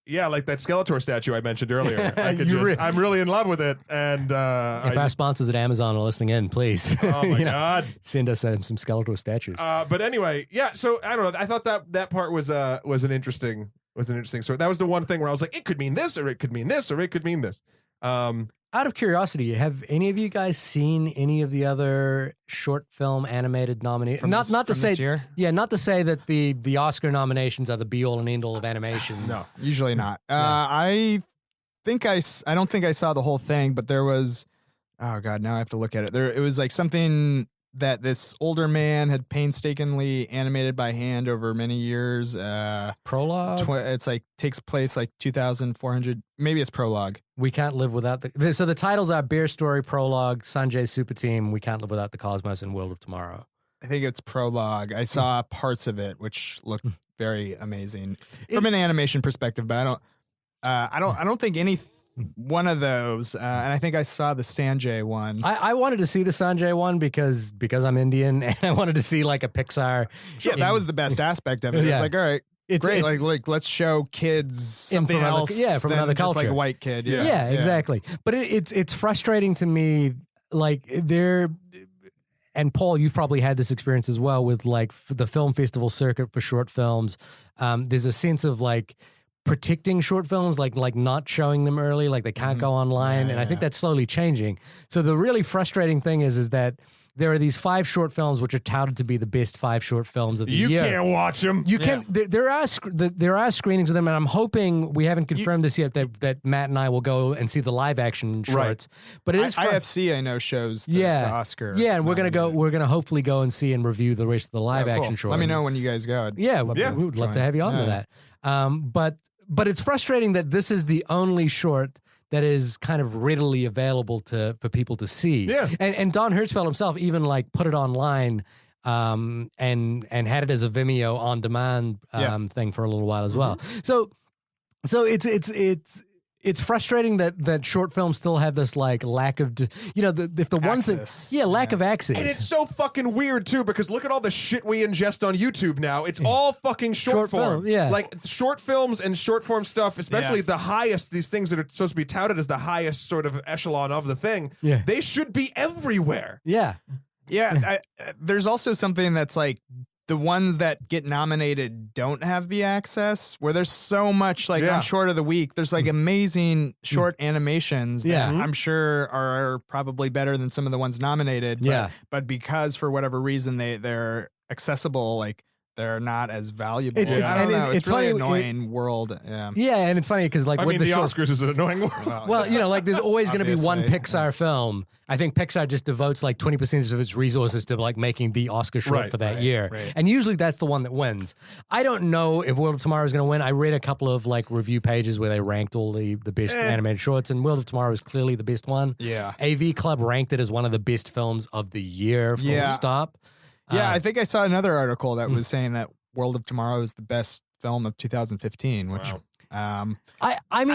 yeah, like that Skeletor statue I mentioned earlier. I'm really in love with it, and if our sponsors at Amazon are listening in, please. Oh my god, send us some Skeletor statues. But anyway, yeah. So I don't know. I thought that part was an interesting story. That was the one thing where I was like, it could mean this, or it could mean this, or it could mean this. Out of curiosity, have any of you guys seen any of the other short film animated nominees? Not to say, not to say that the Oscar nominations are the be all and end all of animation. No, usually not. I don't think I saw the whole thing, but there was. Oh god, now I have to look at it. It was like something that this older man had painstakingly animated by hand over many years. Prologue? It's like takes place like 2,400. Maybe it's Prologue. We Can't Live Without the. So the titles are Bear Story, Prologue, Sanjay's Super Team, We Can't Live Without the Cosmos, and World of Tomorrow. I think it's Prologue. I saw parts of it, which looked very amazing from an animation perspective, but I don't think any one of those, and I think I saw the Sanjay one. I wanted to see the Sanjay one because I'm Indian, and I wanted to see like a Pixar. Yeah, that was the best aspect of it. Yeah. It's like, all right, great. It's, like let's show kids something from else. from than another just culture. like a white kid. Yeah, exactly. But it's frustrating to me. Like and Paul, you've probably had this experience as well with like the film festival circuit for short films. There's a sense of like protecting short films, like not showing them early, like they can't go online, and I think that's slowly changing. So the really frustrating thing is that there are these 5 short films which are touted to be the best 5 short films of the year. You can't watch them. You can. There are screenings of them, and I'm hoping we haven't confirmed this yet that Matt and I will go and see the live action shorts. Right. But it is IFC. I know shows the Oscar. Yeah, and we're gonna hopefully go and see and review the rest of the live action shorts. Let me know when you guys go. We would love to have you on to that. But it's frustrating that this is the only short that is kind of readily available for people to see. Yeah. And Don Hertzfeld himself even like put it online and had it as a Vimeo on demand thing for a little while as well. So it's frustrating that short films still have this like lack of lack of access. And it's so fucking weird too, because look at all the shit we ingest on YouTube now. It's all fucking short form. Like short films and short form stuff, especially the highest, these things that are supposed to be touted as the highest sort of echelon of the thing. Yeah. They should be everywhere. Yeah. There's also something that's like the ones that get nominated don't have the access, where there's so much like on Short of the Week, there's like amazing short animations that I'm sure are probably better than some of the ones nominated. But because for whatever reason they're accessible, like they're not as valuable. I don't know. It's really funny, annoying world. Yeah, and it's funny because like I mean, the Oscars is an annoying world. Well, like there's always going to be one Pixar film. I think Pixar just devotes like 20% of its resources to like making the Oscar short for that year. Right. And usually that's the one that wins. I don't know if World of Tomorrow is going to win. I read a couple of like review pages where they ranked all the best animated shorts, and World of Tomorrow is clearly the best one. Yeah. AV Club ranked it as one of the best films of the year, full stop. Yeah, I think I saw another article that was saying that World of Tomorrow is the best film of 2015, which I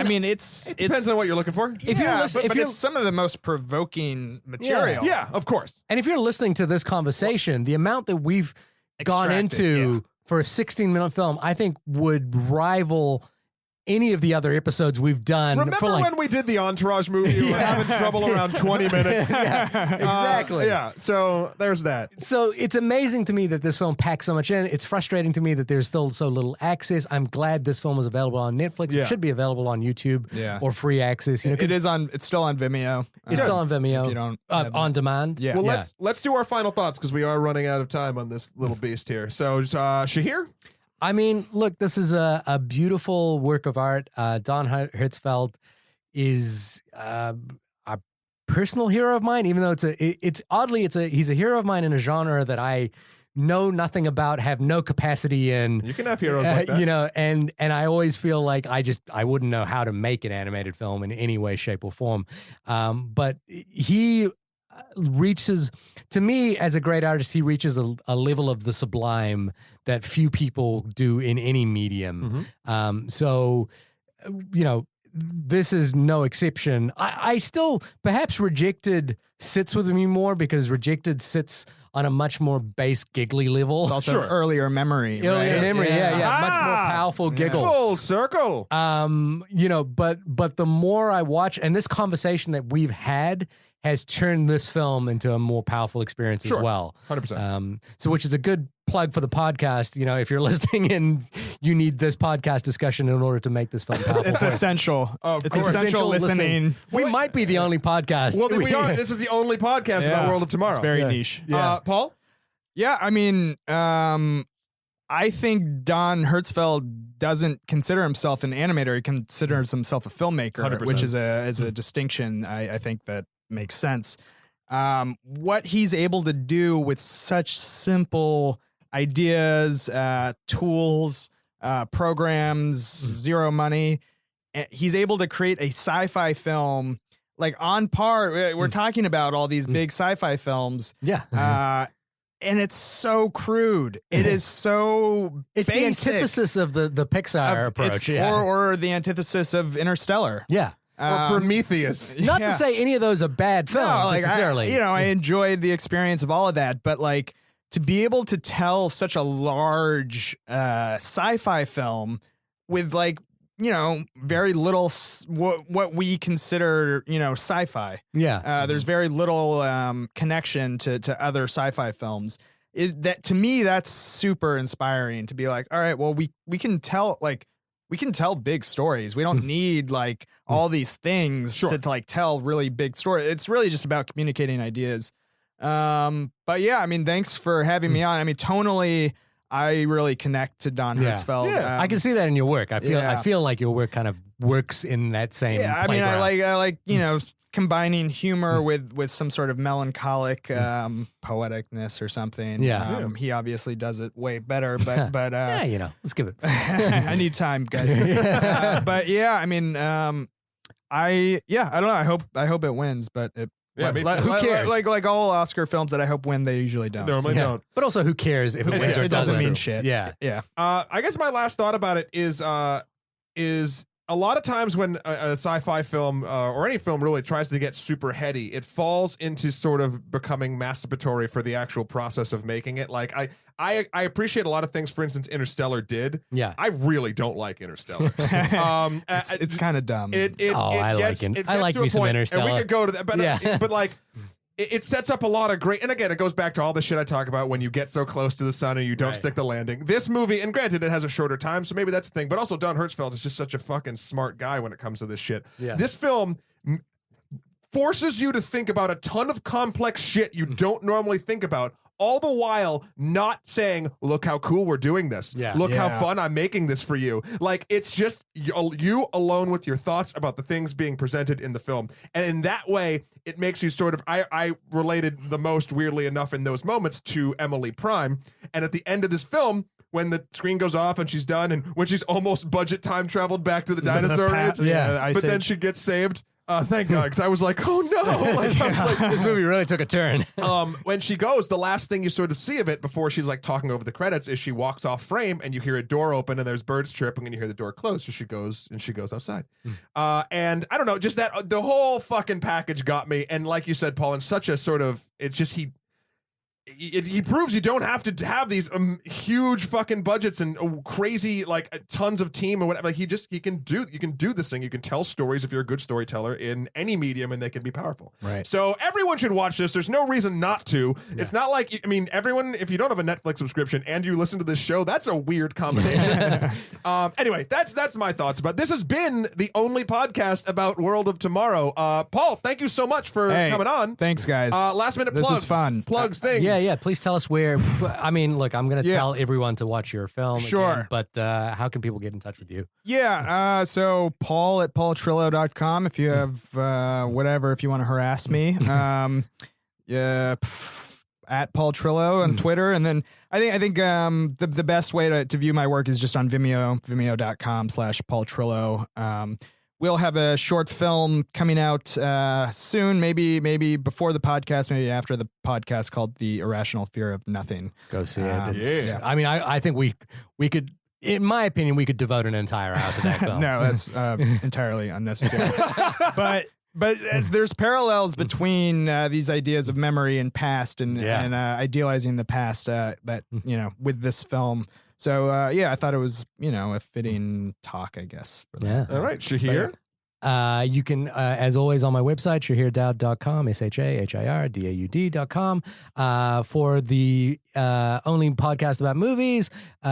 mean, it's Depends on what you're looking for. if you're listening, but it's some of the most provoking material. Yeah, of course. and if you're listening to this conversation, the amount that we've gone Extracted, into for a 16-minute film, I think would rival any of the other episodes we've done. Remember for like, when we did the Entourage movie? We were having trouble around 20 minutes. exactly. Yeah, so there's that. So it's amazing to me that this film packs so much in. It's frustrating to me that there's still so little access. I'm glad this film is available on Netflix. Yeah. It should be available on YouTube Yeah. or free access. You know, 'cause It's still on Vimeo. it's still on Vimeo. If you don't have on demand. Yeah. Well, let's do our final thoughts because we are running out of time on this little beast here. So, Shahir? I mean, look, this is a beautiful work of art. Don Hertzfeldt is a personal hero of mine, even though he's a hero of mine in a genre that I know nothing about, have no capacity in. You can have heroes like that. You know, and I always feel like I wouldn't know how to make an animated film in any way, shape, or form. But he reaches, to me, as a great artist, he reaches a level of the sublime that few people do in any medium. So, you know, this is no exception. I still, perhaps Rejected sits with me more because Rejected sits on a much more base giggly level. It's also earlier memory. Earlier right? memory, yeah. Much more powerful giggle. Full circle. You know, but the more I watch, and this conversation that we've had has turned this film into a more powerful experience as well. 100%. So which is a good plug for the podcast. You know, if you're listening and you need this podcast discussion in order to make this film powerful. It's essential. It's course. essential listening. We might be the only podcast. Well, then we are. This is the only podcast about World of Tomorrow. It's very niche. Paul? Yeah, I mean, I think Don Hertzfeldt doesn't consider himself an animator. He considers himself a filmmaker, 100%. which is a distinction I think that makes sense. What he's able to do with such simple ideas, tools, programs, zero money, he's able to create a sci-fi film like on par. We're talking about all these big sci-fi films. Yeah. And it's so crude. It is so It's basic the antithesis of the Pixar approach. Yeah. or the antithesis of Interstellar. Yeah. Or Prometheus. Not Yeah. to say any of those are bad films No, like necessarily. I enjoyed the experience of all of that, but like to be able to tell such a large sci-fi film with like, you know, very little what we consider, you know, sci-fi. Yeah. There's very little connection to other sci-fi films. That to me, that's super inspiring to be like, all right, well, we can tell big stories. We don't need like all these things to like tell really big stories. It's really just about communicating ideas. But yeah, I mean, thanks for having me on. I mean, tonally, I really connect to Don Hertzfeldt. Yeah. I can see that in your work. I feel like your work kind of works in that same. Yeah, I mean, playground. I like you know, combining humor with some sort of melancholic poeticness or something. Yeah. He obviously does it way better, but yeah, you know, let's give it. I need time, guys. But yeah, I mean, I don't know. I hope it wins, but it. Yeah, me too. Who cares? Like all Oscar films that I hope win, they usually don't. Normally Yeah. don't. But also, who cares if it wins or It doesn't mean doesn't? shit. Yeah. Yeah. I guess my last thought about it is a lot of times when a sci-fi film or any film really tries to get super heady, it falls into sort of becoming masturbatory for the actual process of making it. Like I appreciate a lot of things. For instance, Interstellar did. Yeah. I really don't like Interstellar. It's kind of dumb. I like it. I like to a me some point, Interstellar. And we could go to that, but Yeah. but like. It sets up a lot of great, and again, it goes back to all the shit I talk about when you get so close to the sun and you don't stick the landing. This movie, and granted, it has a shorter time, so maybe that's the thing, but also Don Hertzfeldt is just such a fucking smart guy when it comes to this shit. Yeah. This film forces you to think about a ton of complex shit you don't normally think about, all the while not saying, look how cool we're doing this. Yeah. Look how Yeah. fun I'm making this for you. Like, it's just you alone with your thoughts about the things being presented in the film. And in that way, it makes you sort of, I related the most, weirdly enough, in those moments to Emily Prime. And at the end of this film, when the screen goes off and she's done, and when she's almost budget time traveled back to the dinosaur age, Yeah. Ice but then Age. she gets saved Thank God, because I was like, oh no. Like, I was like, This movie really took a turn. when she goes, the last thing you sort of see of it before she's like talking over the credits is she walks off frame and you hear a door open and there's birds chirping and you hear the door close. So she goes outside. And I don't know, just that the whole fucking package got me. And like you said, Paul, in such a sort of, he proves you don't have to have these huge fucking budgets and crazy like tons of team or whatever. Like you can do this thing. You can tell stories if you're a good storyteller in any medium, and they can be powerful. Right. So everyone should watch this. There's no reason not to. Yeah. It's not like, I mean, everyone. If you don't have a Netflix subscription and you listen to this show, that's a weird combination. Anyway, that's my thoughts. But this has been the only podcast about World of Tomorrow. Paul, thank you so much for coming on. Thanks, guys. Last minute plugs. This was fun. Plugs things. Yeah. Please tell us where. I mean, look, I'm going to tell everyone to watch your film. Sure. Again, but how can people get in touch with you? Yeah. So Paul at paultrillo.com if you have whatever, if you want to harass me. At Paul Trillo on Twitter. And then I think the best way to view my work is just on Vimeo, vimeo.com/Paul Trillo. We'll have a short film coming out soon, maybe before the podcast, maybe after the podcast, called The Irrational Fear of Nothing. Go see it. I mean, I think we could, in my opinion, we could devote an entire hour to that film. No, that's entirely unnecessary. But there's parallels between these ideas of memory and past and idealizing the past that, with this film. So, I thought it was, a fitting talk, I guess. For that. All right. Shahir? You can, as always, on my website, shahirdaud.com, shahirdaud.com. For the only podcast about movies,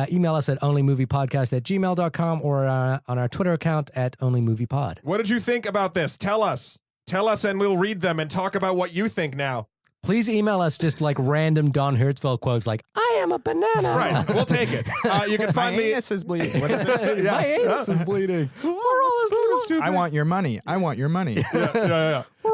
email us at onlymoviepodcast@gmail.com or on our Twitter account at onlymoviepod. What did you think about this? Tell us, and we'll read them and talk about what you think now. Please email us just like random Don Hertzfeld quotes like, I am a banana. Right, we'll take it. You can find me. My anus is bleeding. What is it? My anus is bleeding. I want your money. I want your money. Yeah. We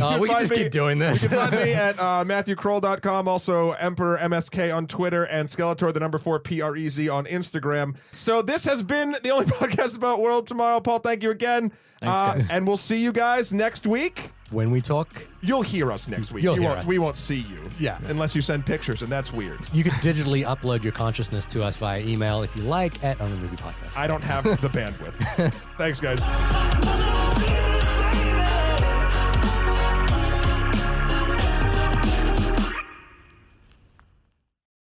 can just keep doing this. You can find me at MatthewKroll.com, also Emperor MSK on Twitter, and Skeletor, the number 4 PREZ on Instagram. So this has been the only podcast about World Tomorrow. Paul, thank you again. Thanks, guys. And we'll see you guys next week. When we talk, you'll hear us next week. We won't see you. Yeah. Unless you send pictures, and that's weird. You can digitally upload your consciousness to us via email if you like at onlymoviepodcast. I don't have the bandwidth. Thanks, guys.